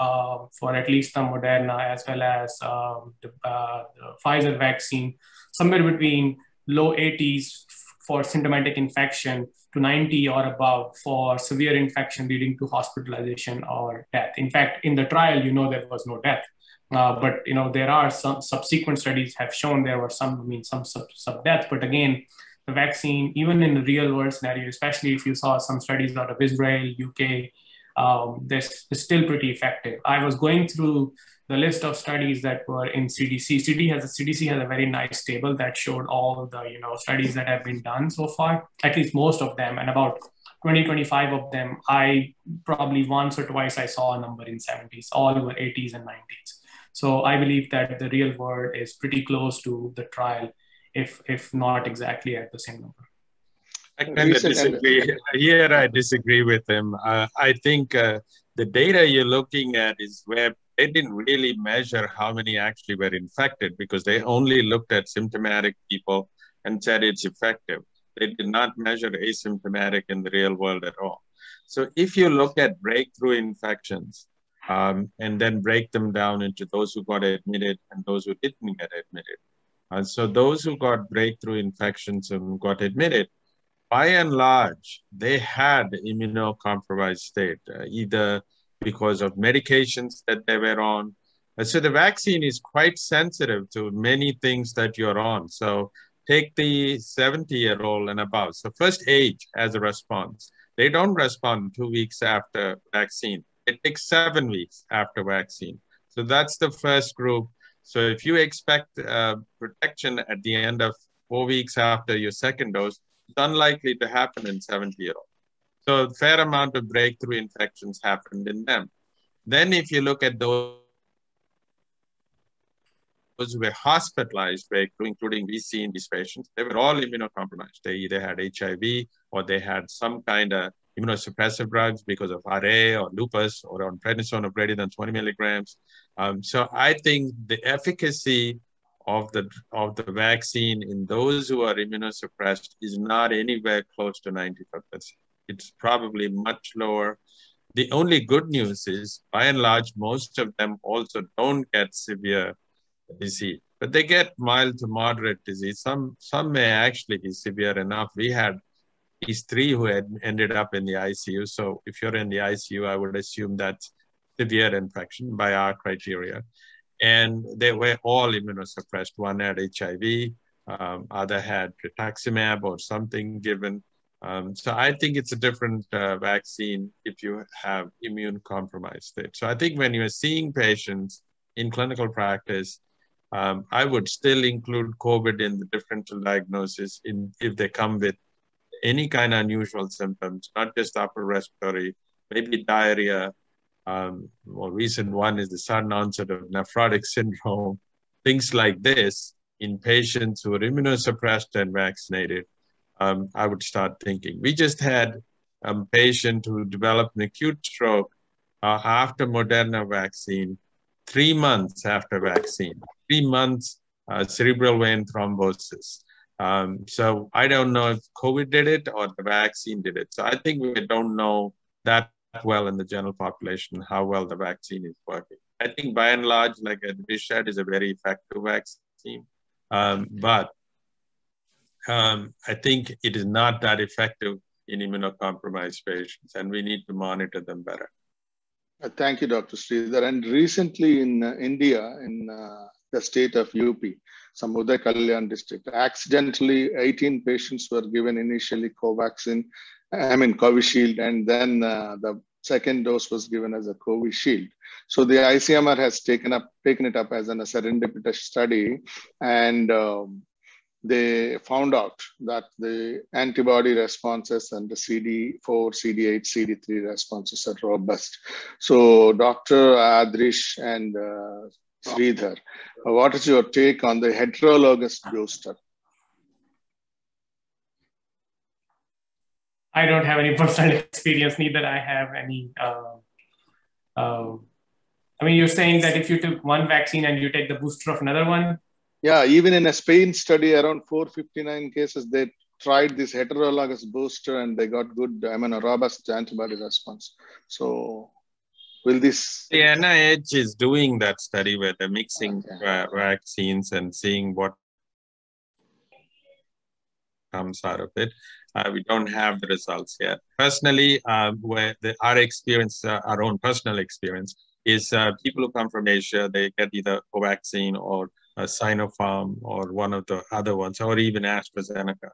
for at least the Moderna as well as the Pfizer vaccine, somewhere between low 80s for symptomatic infection to 90 or above for severe infection leading to hospitalization or death. In fact, in the trial, there was no death. But there are some subsequent studies have shown there were some sub deaths. But again, the vaccine, even in the real world scenario, especially if you saw some studies out of Israel, UK, this is still pretty effective. I was going through the list of studies that were in CDC. CDC has a very nice table that showed all the studies that have been done so far, at least most of them, and about 20-25 of them, I probably once or twice I saw a number in 70s, all were 80s and 90s. So I believe that the real world is pretty close to the trial, if not exactly at the same number. I kind of disagree. Here I disagree with him. I think the data you're looking at is where they didn't really measure how many actually were infected because they only looked at symptomatic people and said it's effective. They did not measure asymptomatic in the real world at all. So if you look at breakthrough infections and then break them down into those who got admitted and those who didn't get admitted. So those who got breakthrough infections and got admitted, by and large, they had immunocompromised state, either because of medications that they were on. So the vaccine is quite sensitive to many things that you're on. So take the 70-year-old and above. So first age as a response. They don't respond 2 weeks after vaccine. It takes 7 weeks after vaccine. So that's the first group. So if you expect protection at the end of 4 weeks after your second dose, it's unlikely to happen in 70-year-olds. So a fair amount of breakthrough infections happened in them. Then if you look at those who were hospitalized breakthrough, including we see in these patients, they were all immunocompromised. They either had HIV or they had some kind of immunosuppressive drugs because of RA or lupus or on prednisone of greater than 20 milligrams. So I think the efficacy of the vaccine in those who are immunosuppressed is not anywhere close to 95%. It's probably much lower. The only good news is, by and large, most of them also don't get severe disease, but they get mild to moderate disease. Some may actually be severe enough. We had these 3 who had ended up in the ICU. So if you're in the ICU, I would assume that's severe infection by our criteria. And they were all immunosuppressed. One had HIV, other had rituximab or something given. So I think it's a different vaccine if you have immune compromised state. So I think when you're seeing patients in clinical practice, I would still include COVID in the differential diagnosis if they come with any kind of unusual symptoms, not just upper respiratory, maybe diarrhea. More recent one is the sudden onset of nephrotic syndrome, things like this in patients who are immunosuppressed and vaccinated. I would start thinking. We just had a patient who developed an acute stroke after Moderna vaccine, 3 months after vaccine, 3 months cerebral vein thrombosis. So I don't know if COVID did it or the vaccine did it. So I think we don't know that well in the general population how well the vaccine is working. I think by and large, like Advish said, is a very effective vaccine. But I think it is not that effective in immunocompromised patients, and we need to monitor them better. Thank you, Dr. Sridhar. And recently in India, in the state of UP, some Uday Kalyan district, accidentally 18 patients were given initially Covishield, and then the second dose was given as a Covishield. So the ICMR has taken it up as a serendipitous study, and they found out that the antibody responses and the CD4, CD8, CD3 responses are robust. So Dr. Adrish and Sridhar, what is your take on the heterologous booster? I don't have any personal experience, neither I have any. I mean, you're saying that if you took one vaccine and you take the booster of another one? Yeah, even in a Spain study, around 459 cases, they tried this heterologous booster and they got good, robust antibody response. So will this... The NIH is doing that study where they're mixing vaccines and seeing what comes out of it. We don't have the results yet. Personally, our experience, our own personal experience, is people who come from Asia, they get either Covaxin or Sinopharm or one of the other ones, or even AstraZeneca.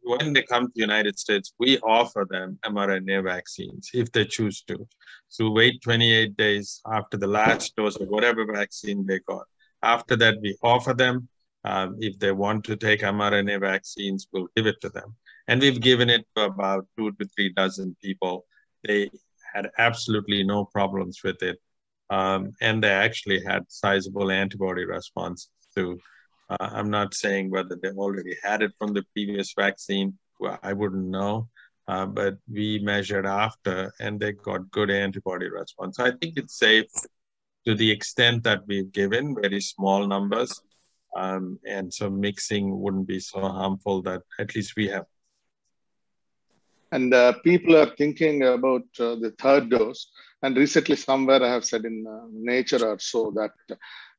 When they come to the United States, we offer them mRNA vaccines if they choose to. So wait 28 days after the last dose of whatever vaccine they got. After that, we offer them. If they want to take mRNA vaccines, we'll give it to them. And we've given it to about 2 to 3 dozen people. They had absolutely no problems with it. And they actually had sizable antibody response to. I'm not saying whether they already had it from the previous vaccine. Well, I wouldn't know. But we measured after, and they got good antibody response. So I think it's safe to the extent that we've given very small numbers. And so mixing wouldn't be so harmful that at least we have. And people are thinking about the third dose. And recently somewhere I have said in Nature or so that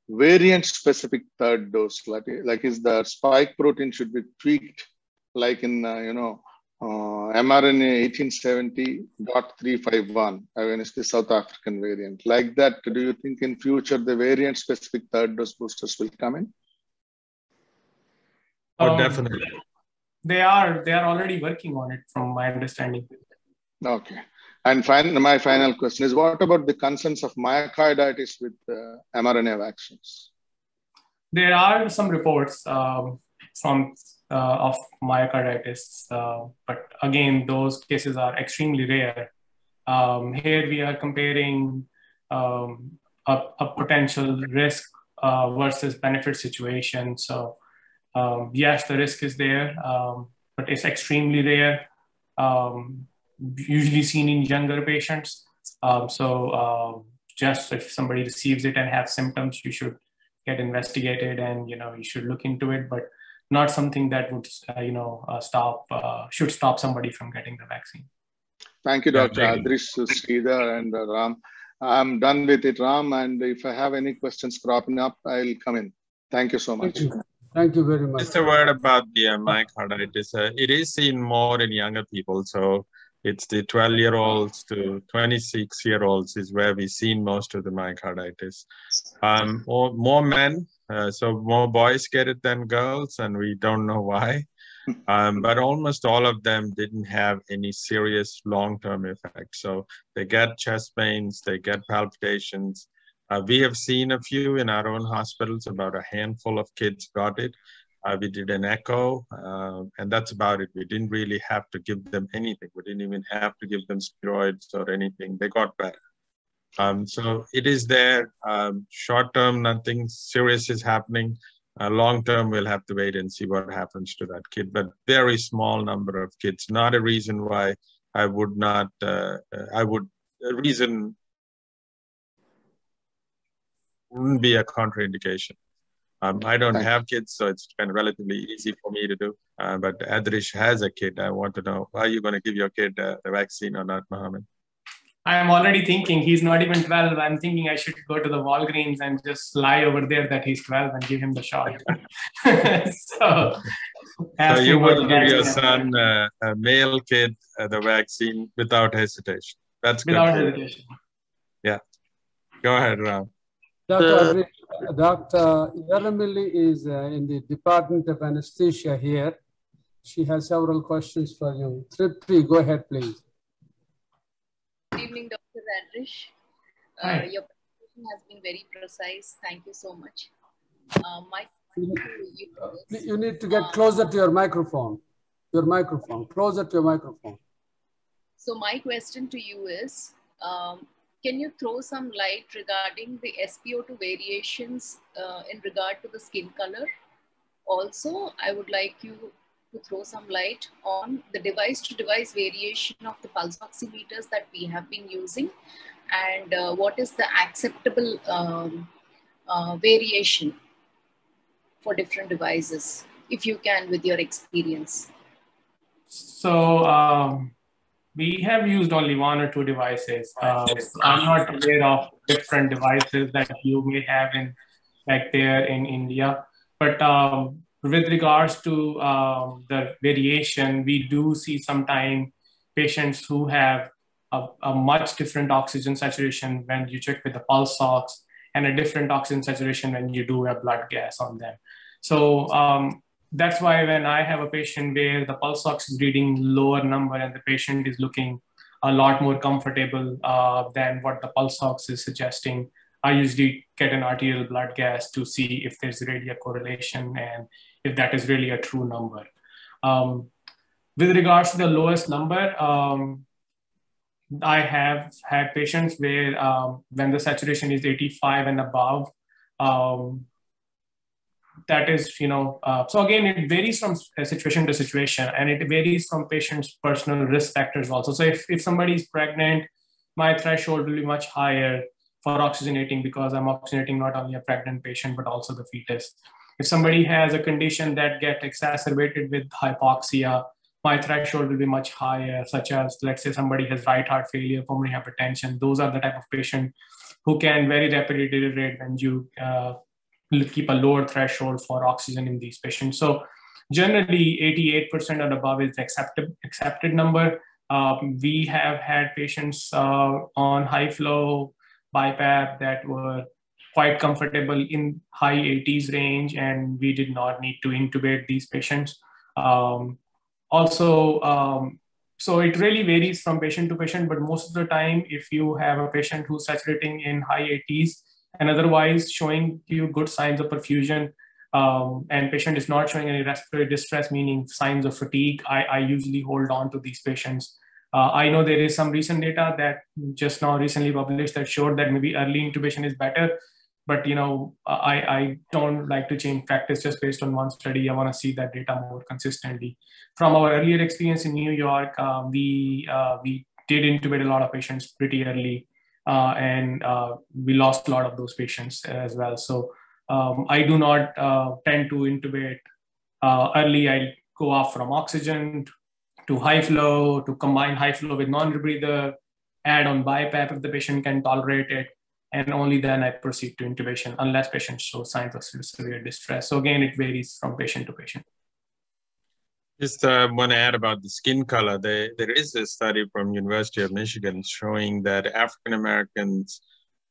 variant-specific third dose, like is the spike protein should be tweaked, like in, mRNA 1870.351 against the South African variant. Like that, do you think in future the variant-specific third dose boosters will come in? Oh, definitely. They are already working on it, from my understanding. Okay. And my final question is, what about the concerns of myocarditis with mRNA vaccines? There are some reports of myocarditis, but again, those cases are extremely rare. Here we are comparing a potential risk versus benefit situation. So yes, the risk is there, but it's extremely rare. Usually seen in younger patients. Just if somebody receives it and have symptoms, you should get investigated and you should look into it, but not something that would should stop somebody from getting the vaccine. Thank you, Dr. Adrish, Sridhar, and Ram. I'm done with it, Ram. And if I have any questions cropping up, I'll come in. Thank you so much. Thank you very much. Just a word about the myocarditis. It is seen more in younger people. So it's the 12-year-olds to 26-year-olds is where we've seen most of the myocarditis. More men, so more boys get it than girls, and we don't know why. But almost all of them didn't have any serious long-term effects. So they get chest pains, they get palpitations. We have seen a few in our own hospitals. About a handful of kids got it. We did an echo, and that's about it. We didn't really have to give them anything. We didn't even have to give them steroids or anything. They got better. So it is there. Short-term, nothing serious is happening. Long-term, we'll have to wait and see what happens to that kid. But very small number of kids. Not a reason why I would not. A reason wouldn't be a contraindication. I don't have kids, so it's kind of relatively easy for me to do. But Adrish has a kid. I want to know, are you going to give your kid the vaccine or not, Mohammed? I'm already thinking he's not even 12. I'm thinking I should go to the Walgreens and just lie over there that he's 12 and give him the shot. So you would give your son, a male kid, the vaccine without hesitation. That's good. Without hesitation. Yeah. Go ahead, Ram. Dr. Yaramilli is in the Department of Anesthesia here. She has several questions for you. Tripti, go ahead, please. Good evening, Dr. Adrish. Your presentation has been very precise. Thank you so much. You need to get closer to your microphone. Closer to your microphone. So my question to you is, can you throw some light regarding the SpO2 variations in regard to the skin color? Also, I would like you to throw some light on the device-to-device variation of the pulse oximeters that we have been using, and what is the acceptable variation for different devices, if you can, with your experience. So we have used only one or two devices. I'm not aware of different devices that you may have back there in India, but with regards to the variation, we do see sometimes patients who have a much different oxygen saturation when you check with the pulse ox, and a different oxygen saturation when you do a blood gas on them. So that's why when I have a patient where the pulse ox is reading lower number and the patient is looking a lot more comfortable than what the pulse ox is suggesting, I usually get an arterial blood gas to see if there's really a correlation and if that is really a true number. With regards to the lowest number, I have had patients where when the saturation is 85 and above, that is, so again, it varies from situation to situation, and it varies from patient's personal risk factors also. So if somebody is pregnant, my threshold will be much higher for oxygenating because I'm oxygenating not only a pregnant patient, but also the fetus. If somebody has a condition that gets exacerbated with hypoxia, my threshold will be much higher, such as, let's say somebody has right heart failure, pulmonary hypertension. Those are the type of patient who can very rapidly deteriorate when you keep a lower threshold for oxygen in these patients. So generally 88% and above is the accepted number. We have had patients on high flow BiPAP that were quite comfortable in high 80s range, and we did not need to intubate these patients. So it really varies from patient to patient, but most of the time, if you have a patient who's saturating in high 80s and otherwise showing you good signs of perfusion, and patient is not showing any respiratory distress, meaning signs of fatigue, I usually hold on to these patients. I know there is some recent data that just now recently published that showed that maybe early intubation is better, but I don't like to change practice just based on one study. I want to see that data more consistently. From our earlier experience in New York, we did intubate a lot of patients pretty early, and we lost a lot of those patients as well. So I do not tend to intubate early. I go off from oxygen to high flow, to combine high flow with non-rebreather, add on BiPAP if the patient can tolerate it, and only then I proceed to intubation unless patient shows signs of severe distress. So again, it varies from patient to patient. Just want to add about the skin color. There is a study from University of Michigan showing that African Americans,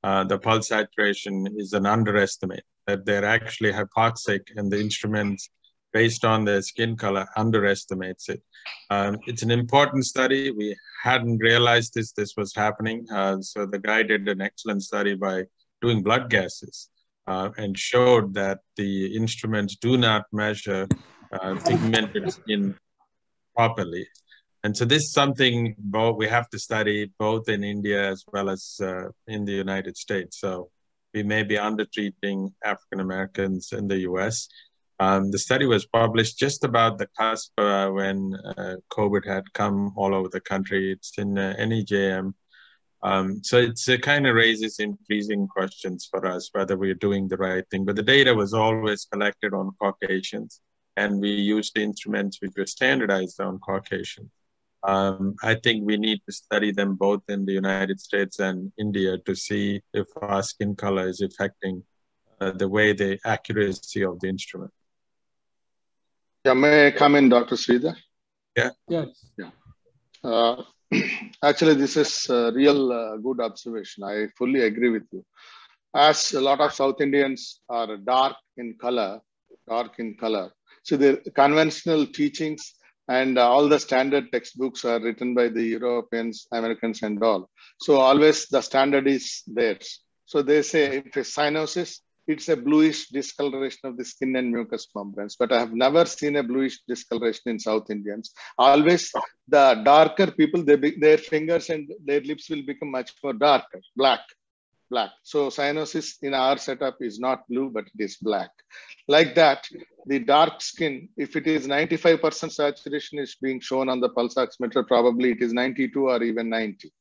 the pulse saturation is an underestimate, that they're actually hypoxic and the instruments based on their skin color underestimates it. It's an important study. We hadn't realized this was happening. So the guy did an excellent study by doing blood gases and showed that the instruments do not measure pigmented skin properly. And so this is something we have to study both in India as well as in the United States. So we may be undertreating African Americans in the US. The study was published just about the cusp when COVID had come all over the country. It's in NEJM. So it kind of raises increasing questions for us, whether we're doing the right thing. But the data was always collected on Caucasians, and we used instruments which were standardized on Caucasians. I think we need to study them both in the United States and India to see if our skin color is affecting the accuracy of the instrument. Yeah, may I come in, Dr. Sridhar? Yeah. Yes. Yeah. Actually, this is a real good observation. I fully agree with you. As a lot of South Indians are dark in color, so the conventional teachings and all the standard textbooks are written by the Europeans, Americans, and all. So always the standard is theirs. So they say if it's cyanosis, it's a bluish discoloration of the skin and mucous membranes. But I have never seen a bluish discoloration in South Indians. Always the darker people, their fingers and their lips will become much more darker, black. So cyanosis in our setup is not blue, but it is black. Like that, the dark skin, if it is 95% saturation is being shown on the pulse oximeter, probably it is 92 or even 90.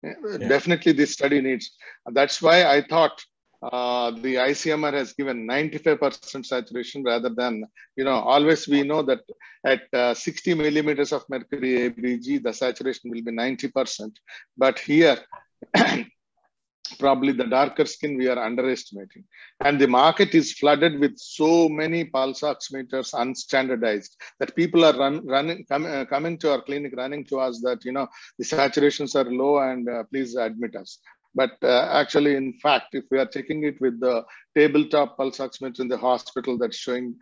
Yeah. Definitely this study needs. That's why I thought the ICMR has given 95% saturation rather than, always we know that at 60 millimeters of mercury ABG, the saturation will be 90%. But here, probably the darker skin we are underestimating. And the market is flooded with so many pulse oximeters unstandardized that people are coming to our clinic, running to us that, the saturations are low and please admit us. But actually, in fact, if we are checking it with the tabletop pulse oximeter in the hospital, that's showing,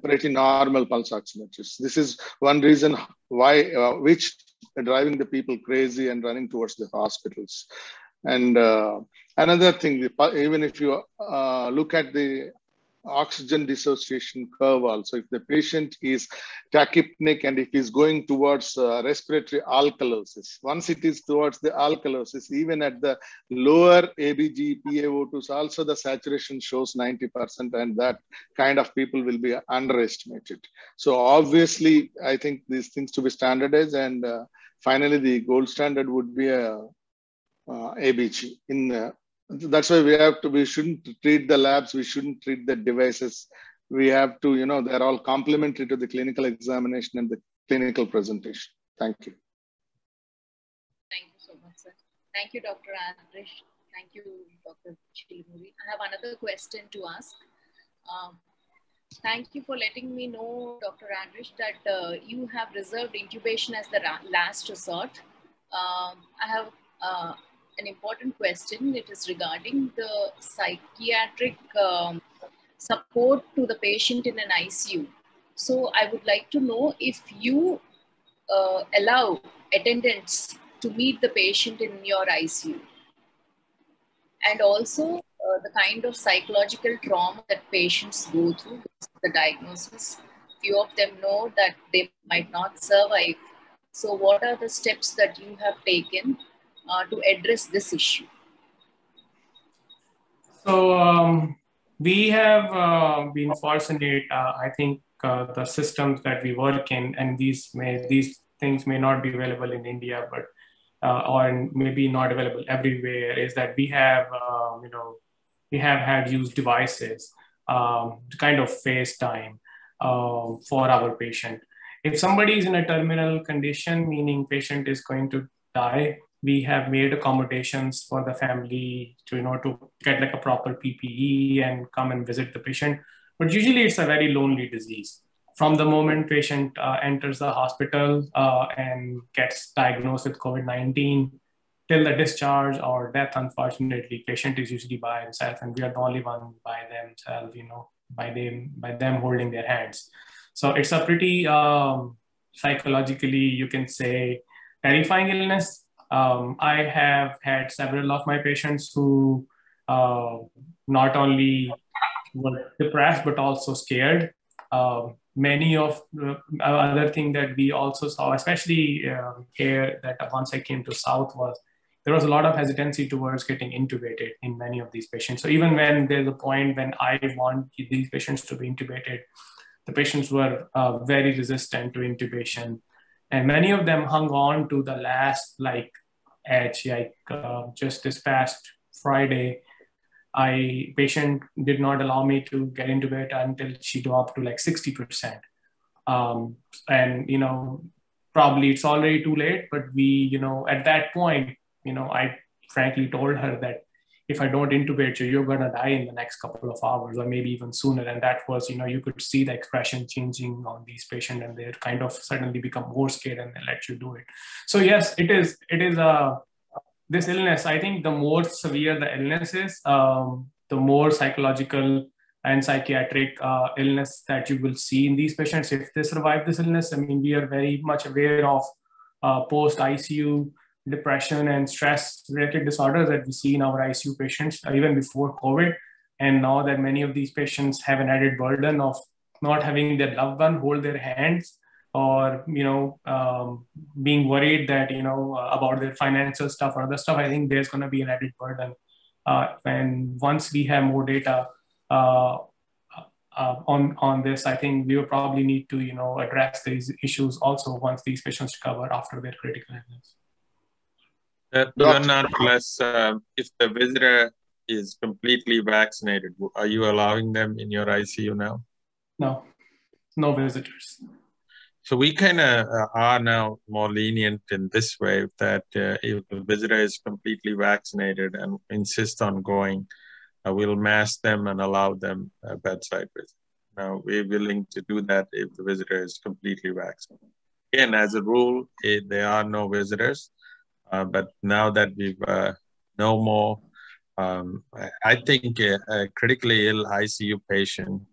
pretty normal pulse oximeters. This is one reason why, which driving the people crazy and running towards the hospitals. And another thing, even if you look at the oxygen dissociation curve also, if the patient is tachypneic and if he's going towards respiratory alkalosis, once it is towards the alkalosis, even at the lower ABG, PaO2s, also the saturation shows 90%, and that kind of people will be underestimated. So obviously, I think these things to be standardized, and finally the gold standard would be a ABG. That's why we shouldn't treat the labs, we shouldn't treat the devices. We have to, they're all complementary to the clinical examination and the clinical presentation. Thank you. Thank you so much, sir. Thank you, Dr. Andrish. Thank you, Dr. Chilmuri. I have another question to ask. Thank you for letting me know, Dr. Andrish, that you have reserved intubation as the last resort. I have an important question. It is regarding the psychiatric support to the patient in an ICU. So I would like to know if you allow attendants to meet the patient in your ICU, and also the kind of psychological trauma that patients go through with the diagnosis. Few of them know that they might not survive. So what are the steps that you have taken to address this issue? So we have been fortunate. I think the systems that we work in, and these things may not be available in India, but or maybe not available everywhere, is that we have we have had used devices to kind of FaceTime for our patient. If somebody is in a terminal condition, meaning patient is going to die, we have made accommodations for the family to, to get like a proper PPE and come and visit the patient. But usually it's a very lonely disease. From the moment patient enters the hospital and gets diagnosed with COVID-19, till the discharge or death, unfortunately, patient is usually by himself, and we are the only one by themselves, by them holding their hands. So it's a pretty psychologically, you can say, terrifying illness. I have had several of my patients who not only were depressed but also scared. Many of the other thing that we also saw, especially here, that once I came to South, was there was a lot of hesitancy towards getting intubated in many of these patients. So even when there's a point when I want these patients to be intubated, the patients were very resistant to intubation. And many of them hung on to the last edge. Just this past Friday, patient did not allow me to get intubated until she dropped to 60%. And probably it's already too late, but we, at that point, I frankly told her that if I don't intubate you, you're going to die in the next couple of hours or maybe even sooner. And that was, you could see the expression changing on these patients, and they kind of suddenly become more scared and they let you do it. So yes, it is this illness. I think the more severe the illness is, the more psychological and psychiatric illness that you will see in these patients if they survive this illness. I mean, we are very much aware of post-ICU depression and stress-related disorders that we see in our ICU patients even before COVID. And now that many of these patients have an added burden of not having their loved one hold their hands, or being worried that about their financial stuff or other stuff, I think there's going to be an added burden. And once we have more data on this, I think we will probably need to address these issues also once these patients recover after their critical illness. Nonetheless, if the visitor is completely vaccinated, are you allowing them in your ICU now? No visitors. So we kind of are now more lenient in this way, that if the visitor is completely vaccinated and insists on going, we'll mask them and allow them a bedside visit. Now, we're willing to do that if the visitor is completely vaccinated. Again, as a rule, there are no visitors. But now that we know more, I think a critically ill ICU patient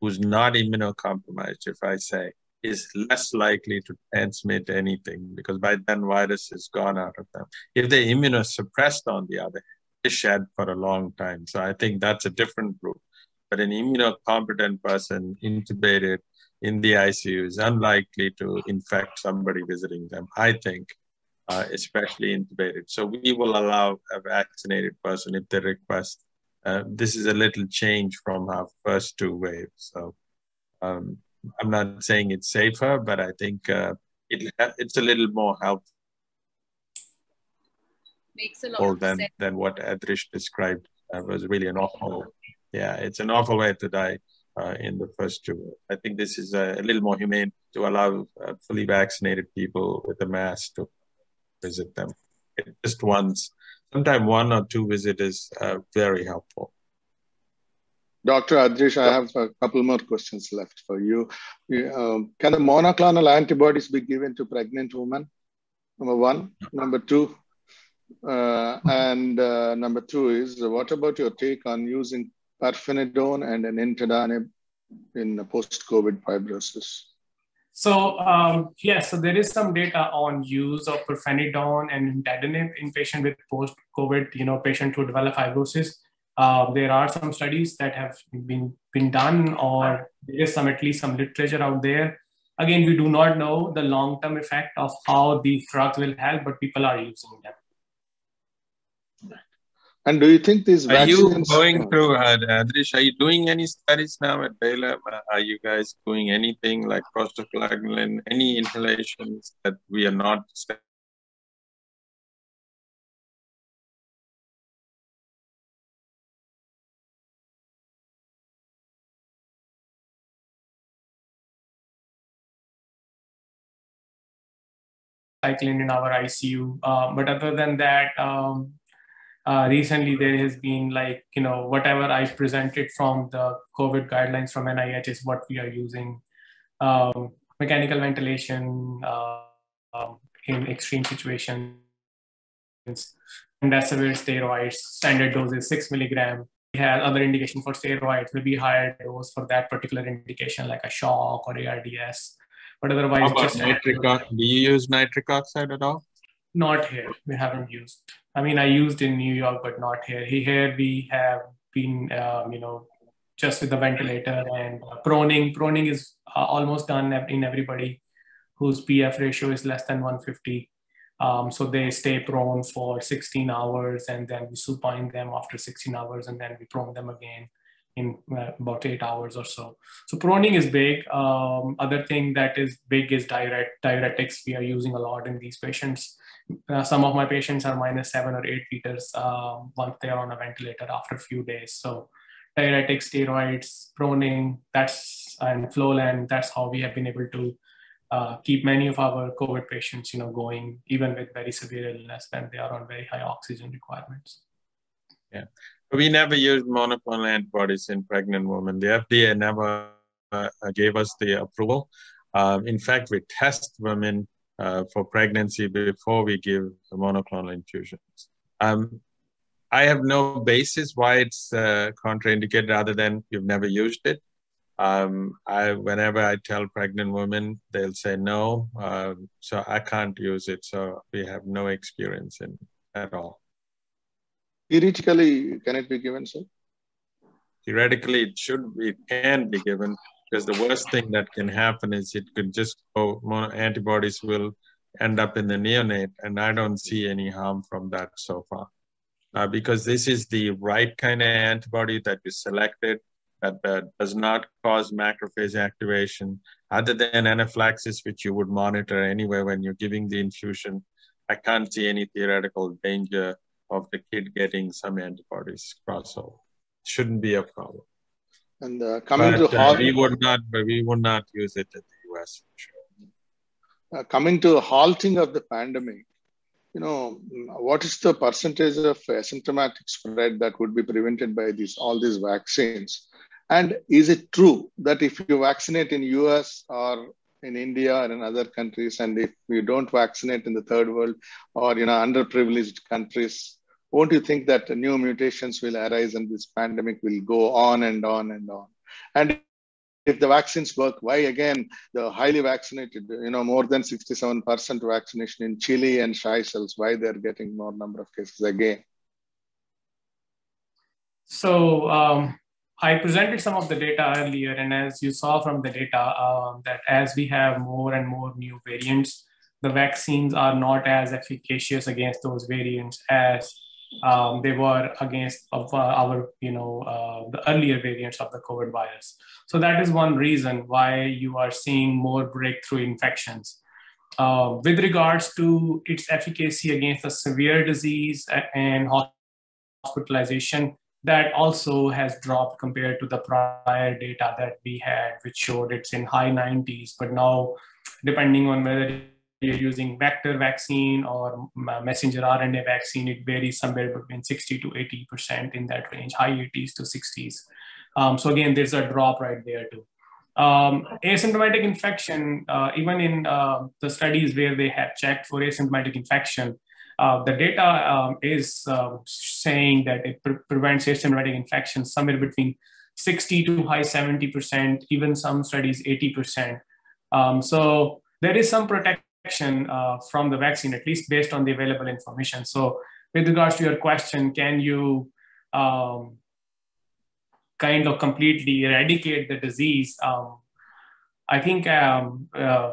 who's not immunocompromised, if I say, is less likely to transmit anything, because by then virus is gone out of them. If they're immunosuppressed, on the other hand, they shed for a long time. So I think that's a different group. But an immunocompetent person intubated in the ICU is unlikely to infect somebody visiting them, I think. Especially intubated. So we will allow a vaccinated person if they request. This is a little change from our first two waves. So I'm not saying it's safer, but I think it's a little more helpful. Makes a lot of sense. Than what Adrish described. Was really an awful, it's an awful way to die in the first two. I think this is a little more humane to allow fully vaccinated people with a mask to visit them just once. Sometimes 1 or 2 visits is very helpful. Dr. Adrish, I have a couple more questions left for you. Can the monoclonal antibodies be given to pregnant women? Number 1. Number 2. Number 2 is, what about your take on using pirfenidone and an nintedanib in post-COVID fibrosis? So yes, so there is some data on use of pirfenidone and nintedanib in patients with post-COVID, patients who develop fibrosis. There are some studies that have been done, or there is at least some literature out there. Again, we do not know the long-term effect of how these drugs will help, but people are using them. And do you think these vaccines... Are you going through, Adrish, are you doing any studies now at Baylor? Are you guys doing anything like prostaglandin, any inhalations that we are not cycling in our ICU. But other than that, recently there has been like, whatever I presented from the COVID guidelines from NIH is what we are using. Mechanical ventilation in extreme situations, remdesivir steroids, standard dose is 6 milligram. We have other indication for steroids, will be higher dose for that particular indication, like a shock or ARDS. But otherwise, how about nitric oxide? Do you use nitric oxide at all? Not here. We haven't used. I mean, I used in New York, but not here. Here we have been, just with the ventilator and proning. Proning is almost done in everybody whose PF ratio is less than 150. So they stay prone for 16 hours, and then we supine them after 16 hours, and then we prone them again in about 8 hours or so. So proning is big. Other thing that is big is diuretics. We are using a lot in these patients. Some of my patients are -7 or 8 liters once they are on a ventilator after a few days. So diuretics, steroids, proning, and Flolan, that's how we have been able to keep many of our COVID patients, going even with very severe illness when they are on very high oxygen requirements. Yeah, we never used monoclonal antibodies in pregnant women. The FDA never gave us the approval. In fact, we test women for pregnancy before we give the monoclonal infusions. I have no basis why it's contraindicated other than you've never used it. Whenever I tell pregnant women, they'll say no, so I can't use it. So we have no experience in at all. Theoretically, can it be given, sir? Theoretically, it can be given, because the worst thing that can happen is it could just go, antibodies will end up in the neonate, and I don't see any harm from that so far. Because this is the right kind of antibody that you selected, that does not cause macrophage activation, other than anaphylaxis, which you would monitor anyway when you're giving the infusion. I can't see any theoretical danger of the kid getting some antibodies crossover. Shouldn't be a problem. And we would not use it in the US. Sure. Coming to halting of the pandemic, what is the percentage of asymptomatic spread that would be prevented by all these vaccines? And is it true that if you vaccinate in US or in India or in other countries, and if you don't vaccinate in the third world or underprivileged countries, won't you think that new mutations will arise and this pandemic will go on and on and on? And if the vaccines work, why again the highly vaccinated, more than 67% vaccination in Chile and Seychelles, why they're getting more number of cases again? So I presented some of the data earlier, and as you saw from the data, that as we have more and more new variants, the vaccines are not as efficacious against those variants as they were against our, the earlier variants of the COVID virus. So that is one reason why you are seeing more breakthrough infections. With regards to its efficacy against the severe disease and hospitalization, that also has dropped compared to the prior data that we had, which showed it's in high 90s. But now, depending on whether you're using vector vaccine or messenger RNA vaccine, it varies somewhere between 60 to 80% in that range, high 80s to 60s. So again, there's a drop right there too. Asymptomatic infection, even in the studies where they have checked for asymptomatic infection, the data is saying that it prevents asymptomatic infection somewhere between 60 to high 70%, even some studies 80%. So there is some protection from the vaccine, at least based on the available information. So with regards to your question, can you kind of completely eradicate the disease? I think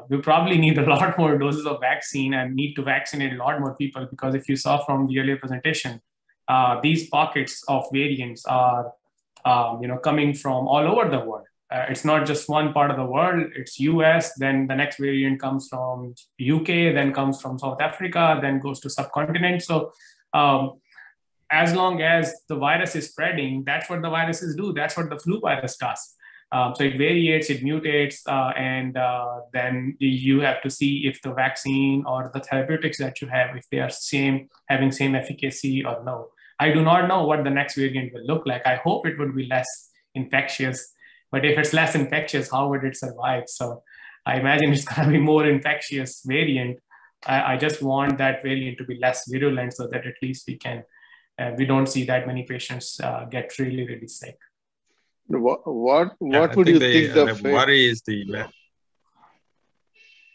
we probably need a lot more doses of vaccine and need to vaccinate a lot more people, because if you saw from the earlier presentation, these pockets of variants are coming from all over the world. It's not just one part of the world, it's US, then the next variant comes from UK, then comes from South Africa, then goes to subcontinent. So as long as the virus is spreading, that's what the viruses do. That's what the flu virus does. So it variates, it mutates, and then you have to see if the vaccine or the therapeutics that you have, if they are having same efficacy or no. I do not know what the next variant will look like. I hope it would be less infectious, but if it's less infectious, how would it survive? So I imagine it's going to be more infectious variant. I just want that variant to be less virulent so that at least we don't see that many patients get really, really sick. What would you think the worry is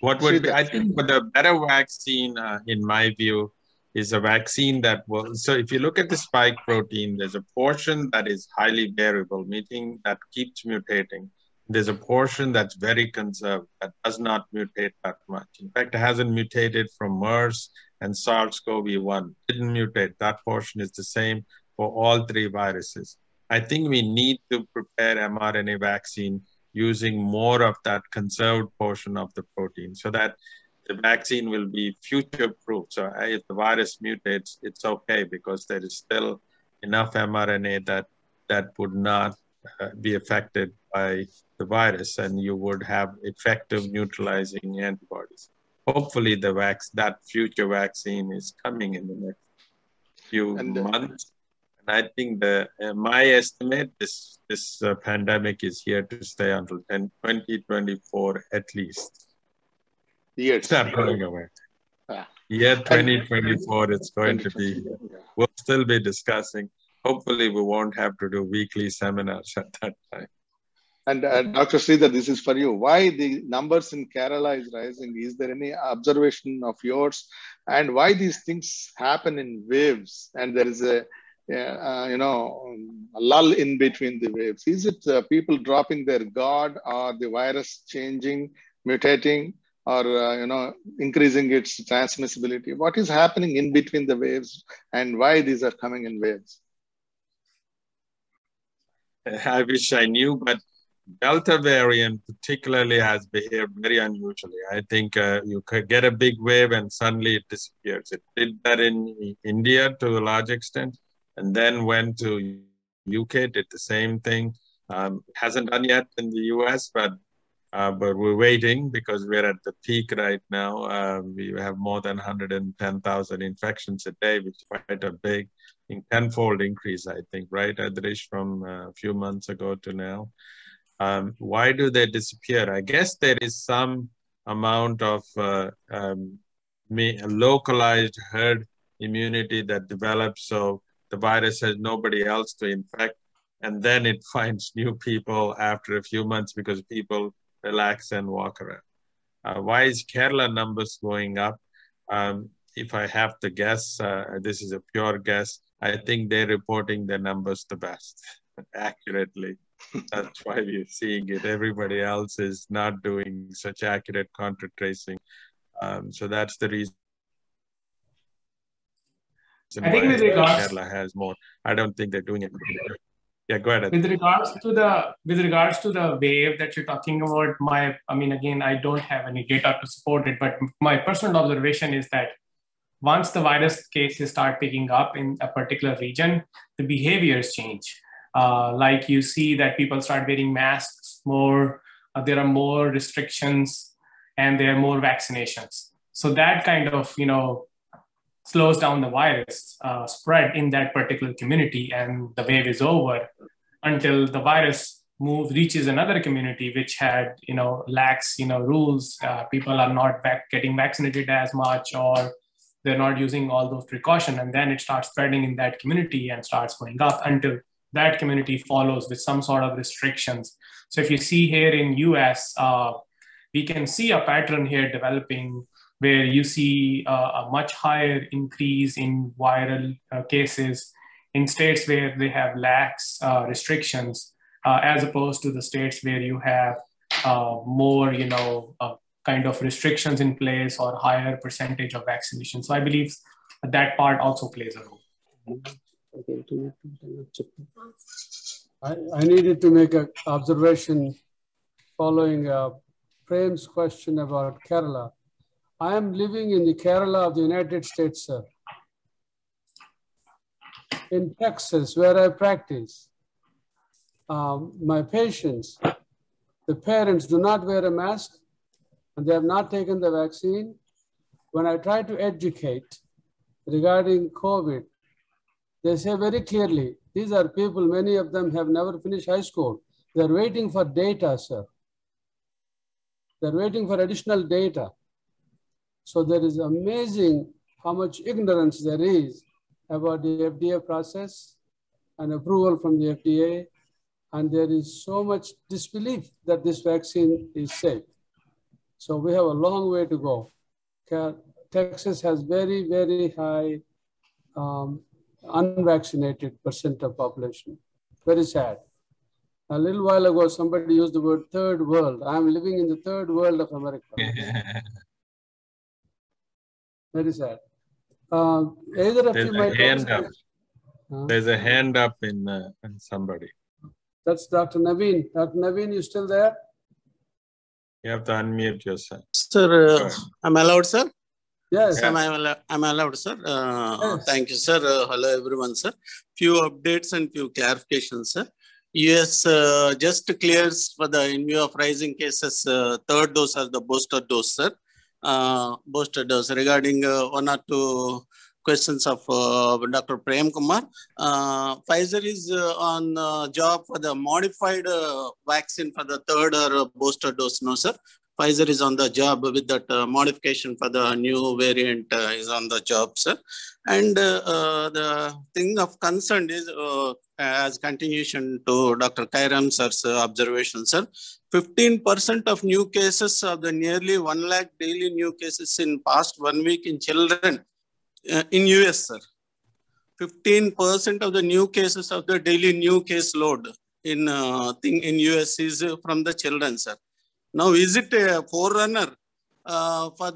what would be, I think the better vaccine, in my view, is a vaccine that will, so if you look at the spike protein, there's a portion that is highly variable, meaning that keeps mutating. There's a portion that's very conserved, that does not mutate that much. In fact, it hasn't mutated from MERS and SARS-CoV-1. Didn't mutate. That portion is the same for all three viruses. I think we need to prepare mRNA vaccine using more of that conserved portion of the protein so that the vaccine will be future-proof. So if the virus mutates, it's okay because there is still enough mRNA that would not be affected by the virus, and you would have effective neutralizing antibodies. Hopefully that future vaccine is coming in the next few months. And I think my estimate, this pandemic is here to stay until 2024 at least. Yes. It's not going away. Year 2024, it's going to be here. We'll still be discussing. Hopefully, we won't have to do weekly seminars at that time. And Dr. Sridhar, this is for you. Why the numbers in Kerala is rising? Is there any observation of yours? And why these things happen in waves? And there is a lull in between the waves. Is it people dropping their guard, or the virus changing, mutating, or increasing its transmissibility? What is happening in between the waves, and why these are coming in waves? I wish I knew, but Delta variant particularly has behaved very unusually. I think you could get a big wave and suddenly it disappears. It did that in India to a large extent, and then went to UK, did the same thing. Hasn't done yet in the US, but we're waiting because we're at the peak right now. We have more than 110,000 infections a day, which is quite a big, tenfold increase, I think, right, Adrish, from a few months ago to now. Why do they disappear? I guess there is some amount of localized herd immunity that develops, so the virus has nobody else to infect, and then it finds new people after a few months because people relax and walk around. Why is Kerala numbers going up? If I have to guess, this is a pure guess, I think they're reporting their numbers the best, accurately. That's why we're seeing it. Everybody else is not doing such accurate contact tracing. So that's the reason. I think with regards, Kerala has more. I don't think they're doing it. Yeah, go ahead. With regards to the wave that you're talking about, again, I don't have any data to support it, but my personal observation is that once the virus cases start picking up in a particular region, the behaviors change. Like you see that people start wearing masks more, there are more restrictions, and there are more vaccinations. So that kind of, slows down the virus spread in that particular community, and the wave is over until the virus reaches another community which had, lax, rules. People are not getting vaccinated as much, or they're not using all those precautions, and then it starts spreading in that community and starts going up until that community follows with some sort of restrictions. So if you see here in US, we can see a pattern here developing where you see a much higher increase in viral cases in states where they have lax restrictions, as opposed to the states where you have more, kind of restrictions in place or higher percentage of vaccination. So I believe that part also plays a role. I needed to make an observation following Prem's question about Kerala. I am living in the Kerala of the United States, sir. In Texas, where I practice, my patients the parents do not wear a mask and they have not taken the vaccine. When I try to educate regarding COVID, they say very clearly, these are people, many of them have never finished high school. They're waiting for data, sir. They're waiting for additional data. So there is amazing how much ignorance there is about the FDA process and approval from the FDA. And there is so much disbelief that this vaccine is safe. So we have a long way to go. Texas has very, very high unvaccinated percent of population. Very sad. A little while ago, somebody used the word third world. I'm living in the third world of America. Very sad. Either of you might There's a hand up in somebody. That's Dr. Naveen. Dr. Naveen, you still there? You have to unmute yourself. Sir, I'm allowed, sir? Yes. Yeah. I'm allowed, sir. Yes. Thank you, sir. Hello, everyone, sir. Few updates and few clarifications, sir. US just clears for the in view of rising cases, third dose as the booster dose, sir. Booster dose regarding one or two questions of Dr. Prem Kumar. Pfizer is on job for the modified vaccine for the third or booster dose, no, sir? Pfizer is on the job with that modification for the new variant is on the job, sir. And the thing of concern is, as continuation to Dr. Kairam sir's observation, sir, 15% of new cases of the nearly 1 lakh daily new cases in past 1 week in children in US, sir. 15% of the new cases of the daily new case load in US is from the children, sir. Now, is it a forerunner for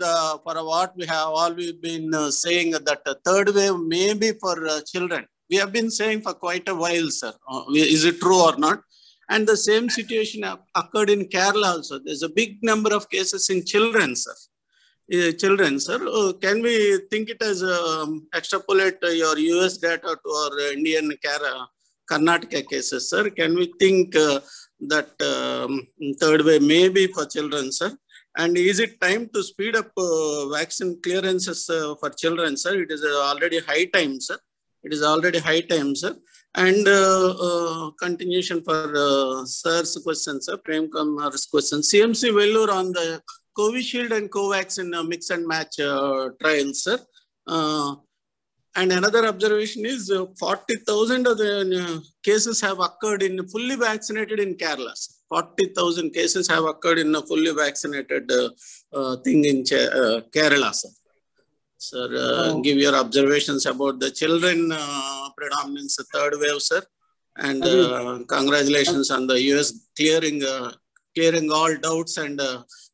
what we have always been saying that the third wave may be for children? We have been saying for quite a while, sir. Is it true or not? And the same situation occurred in Kerala also. There's a big number of cases in children, sir. Can we think it as extrapolate your US data to our Indian Karnataka cases, sir? Can we think that third wave may be for children, sir? And is it time to speed up vaccine clearances for children, sir? It is already high time, sir. It is already high time, sir. And continuation for sir's question, sir, Prem Kumar's question. CMC Vellore on the Covishield and Covaxin mix and match trials, sir. And another observation is 40,000 of the cases have occurred in fully vaccinated in Kerala. 40,000 cases have occurred in a fully vaccinated thing in Kerala, sir. Sir, give your observations about the children predominance third wave, sir. And congratulations on the US clearing all doubts and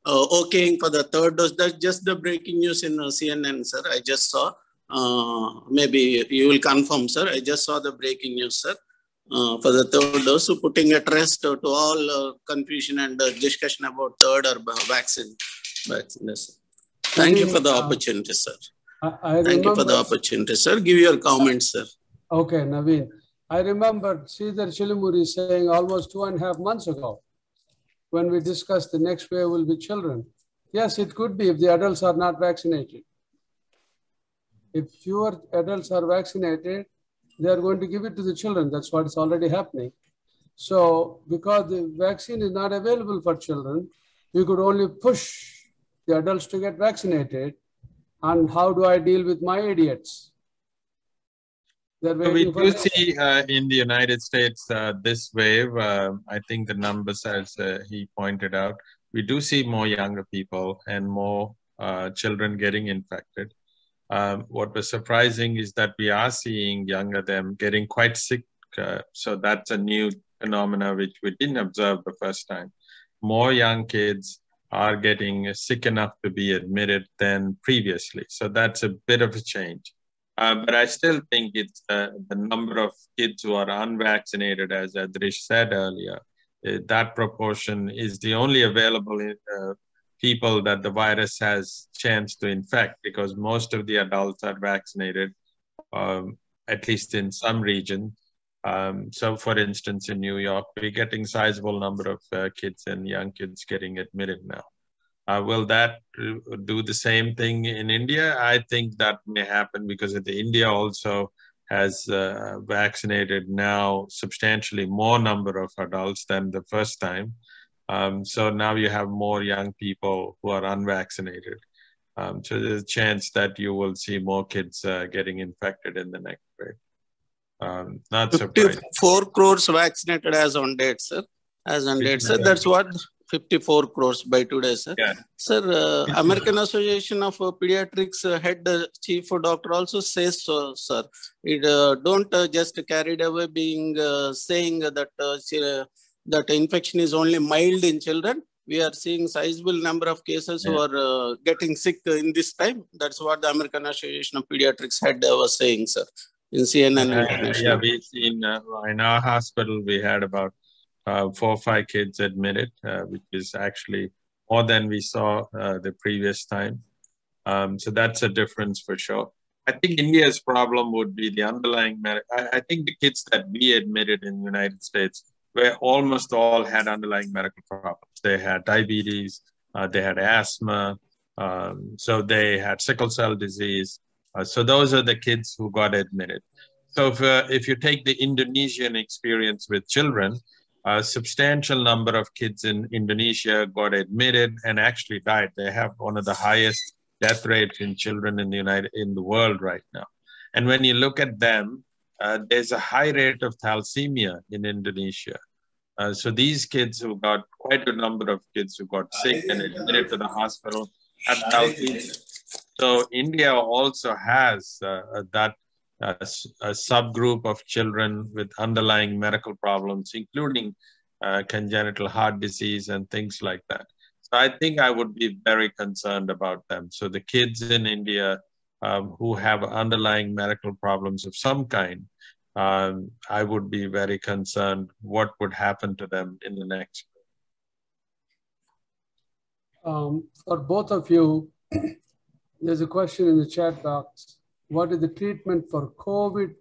okaying for the third dose. That's just the breaking news in CNN, sir. I just saw. Maybe you will confirm, sir. I just saw the breaking news, sir, for the third dose, so putting at rest to all confusion and discussion about third or vaccine. Thank you for the opportunity, sir. Thank you for the opportunity, sir. Give your comments, sir. Okay, Naveen. I remember Sridhar Chilimuri saying almost 2.5 months ago, when we discussed the next wave will be children. Yes, it could be if the adults are not vaccinated. If fewer adults are vaccinated, they are going to give it to the children. That's what is already happening. So because the vaccine is not available for children, we could only push the adults to get vaccinated. And how do I deal with my idiots? We do see in the United States this wave, I think the numbers as he pointed out, we do see more younger people and more children getting infected. What was surprising is that we are seeing younger them getting quite sick. So that's a new phenomena which we didn't observe the first time. More young kids are getting sick enough to be admitted than previously. So that's a bit of a change. But I still think it's the number of kids who are unvaccinated, as Adrish said earlier, that proportion is the only available people that the virus has chance to infect, because most of the adults are vaccinated, at least in some regions. So for instance, in New York, we're getting sizable number of kids and young kids getting admitted now. Will that do the same thing in India? I think that may happen because India also has vaccinated now substantially more number of adults than the first time. So now you have more young people who are unvaccinated. So there's a chance that you will see more kids getting infected in the next wave. Not surprising. 54 crores vaccinated as on date, sir. As on date, sir. That's what 54 crores by today, sir. Yeah. Sir, American Association of Pediatrics head chief doctor also says so, sir. It don't just carried away being saying that that infection is only mild in children. We are seeing sizable number of cases who are getting sick in this time. That's what the American Association of Pediatrics head was saying, sir, in CNN International. Yeah, we've seen in our hospital, we had about 4 or 5 kids admitted, which is actually more than we saw the previous time. So that's a difference for sure. I think India's problem would be the underlying, I think the kids that we admitted in the United States were almost all had underlying medical problems. They had diabetes, they had asthma, so they had sickle cell disease. So those are the kids who got admitted. So if you take the Indonesian experience with children, a substantial number of kids in Indonesia got admitted and actually died. They have one of the highest death rates in children in the world right now. And when you look at them, there's a high rate of thalassemia in Indonesia. So these kids who got quite a number of kids who got sick and admitted to the hospital had thalassemia. So India also has that a subgroup of children with underlying medical problems, including congenital heart disease and things like that. So I think I would be very concerned about them. So the kids in India who have underlying medical problems of some kind, I would be very concerned what would happen to them in the next. For both of you, there's a question in the chat box. What is the treatment for COVID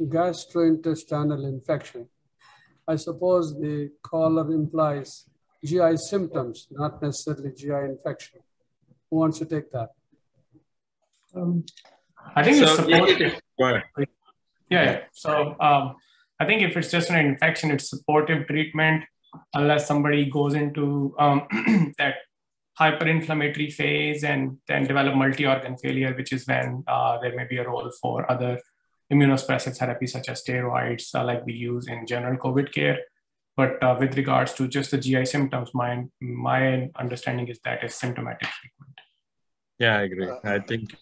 gastrointestinal infection? I suppose the caller implies GI symptoms, not necessarily GI infection. Who wants to take that? I think it's supportive. Go ahead. Yeah. So I think if it's just an infection, it's supportive treatment unless somebody goes into that hyperinflammatory phase and then develop multi-organ failure, which is when there may be a role for other immunosuppressive therapies such as steroids, like we use in general COVID care. But with regards to just the GI symptoms, my understanding is that is symptomatic treatment. Yeah, I agree. I think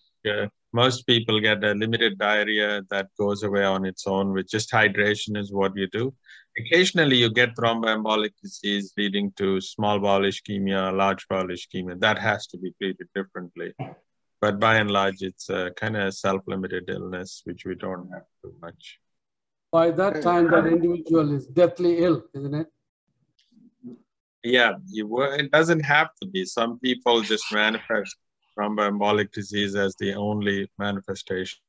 most people get a limited diarrhea that goes away on its own with just hydration is what you do. Occasionally you get thromboembolic disease leading to small bowel ischemia, large bowel ischemia. That has to be treated differently. But by and large, it's a kind of self-limited illness, which we don't have too much. By that time, that individual is deathly ill, isn't it? Yeah, it doesn't have to be. Some people just manifest thromboembolic disease as the only manifestation.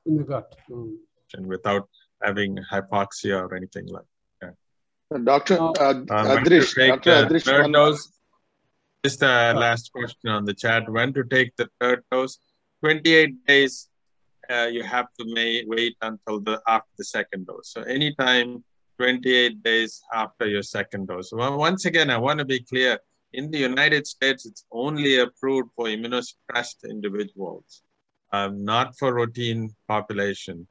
In the gut. And without having hypoxia or anything like that. Dr. Adrish, third dose. Just a last question on the chat. When to take the third dose? 28 days. You have to wait until after the second dose. So anytime 28 days after your second dose. Well, once again, I want to be clear. In the United States, it's only approved for immunosuppressed individuals, not for routine population.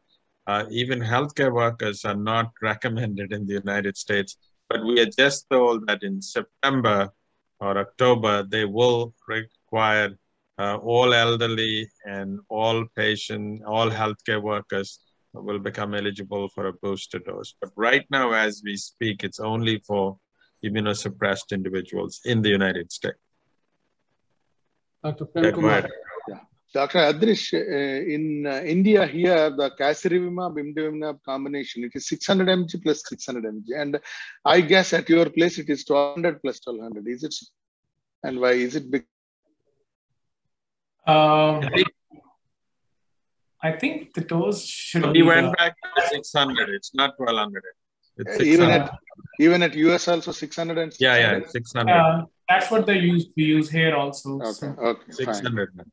Even healthcare workers are not recommended in the United States, but we are just told that in September or October, they will require all elderly and all patients, all healthcare workers will become eligible for a booster dose. But right now, as we speak, it's only for immunosuppressed individuals in the United States. Dr. Dr. Adrish, in India here, the casirivimab, imdevimab combination, it is 600 mg plus 600 mg. And I guess at your place, it is 1200 plus 1200. Is it? And why is it big? I I think the dose should So be. we went back to 600. It's not 1200. It's 600. Even at US also 600 and 600? Yeah, 600. That's what we use here also. Okay, So. okay, 600. fine.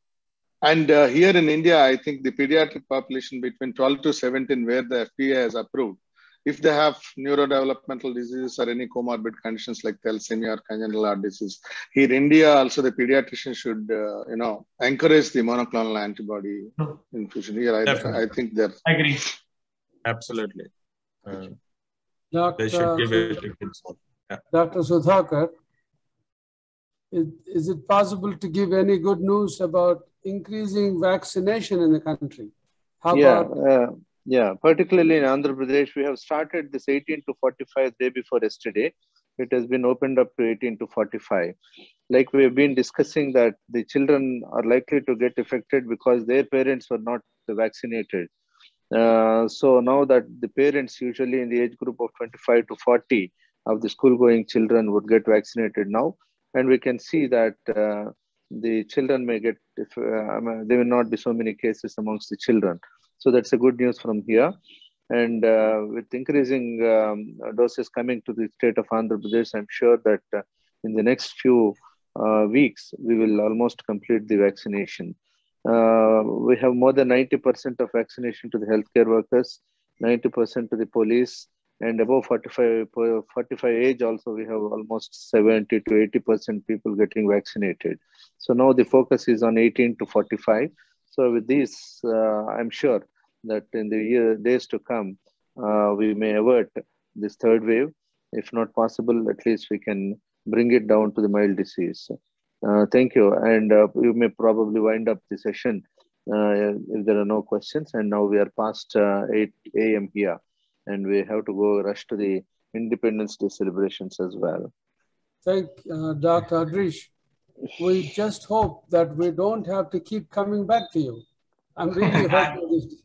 And here in India, I think the pediatric population between 12 to 17, where the FDA has approved, if they have neurodevelopmental diseases or any comorbid conditions like thalassemia or congenital heart disease, here in India also the pediatrician should, encourage the monoclonal antibody infusion. Here, I think they're. I agree. Absolutely. Dr. They should give it to kids. Yeah. Dr. Sudhakar, is it possible to give any good news about increasing vaccination in the country? How about? Yeah, particularly in Andhra Pradesh, we have started this 18 to 45 day before yesterday. It has been opened up to 18 to 45. Like we have been discussing that the children are likely to get affected because their parents were not vaccinated. So now that the parents usually in the age group of 25 to 40 of the school-going children would get vaccinated now. And we can see that the children may get, there will not be so many cases amongst the children. So that's a good news from here. And with increasing doses coming to the state of Andhra Pradesh, I'm sure that in the next few weeks, we will almost complete the vaccination. We have more than 90% of vaccination to the healthcare workers, 90% to the police, and above 45 age also, we have almost 70 to 80% people getting vaccinated. So now the focus is on 18 to 45. So with this, I'm sure that in the days to come, we may avert this third wave. If not possible, at least we can bring it down to the mild disease. Thank you. And you may probably wind up the session if there are no questions. And now we are past 8 a.m. here, and we have to go rush to the Independence Day celebrations as well. Thank Dr. Adrish. We just hope that we don't have to keep coming back to you. I'm really hoping this.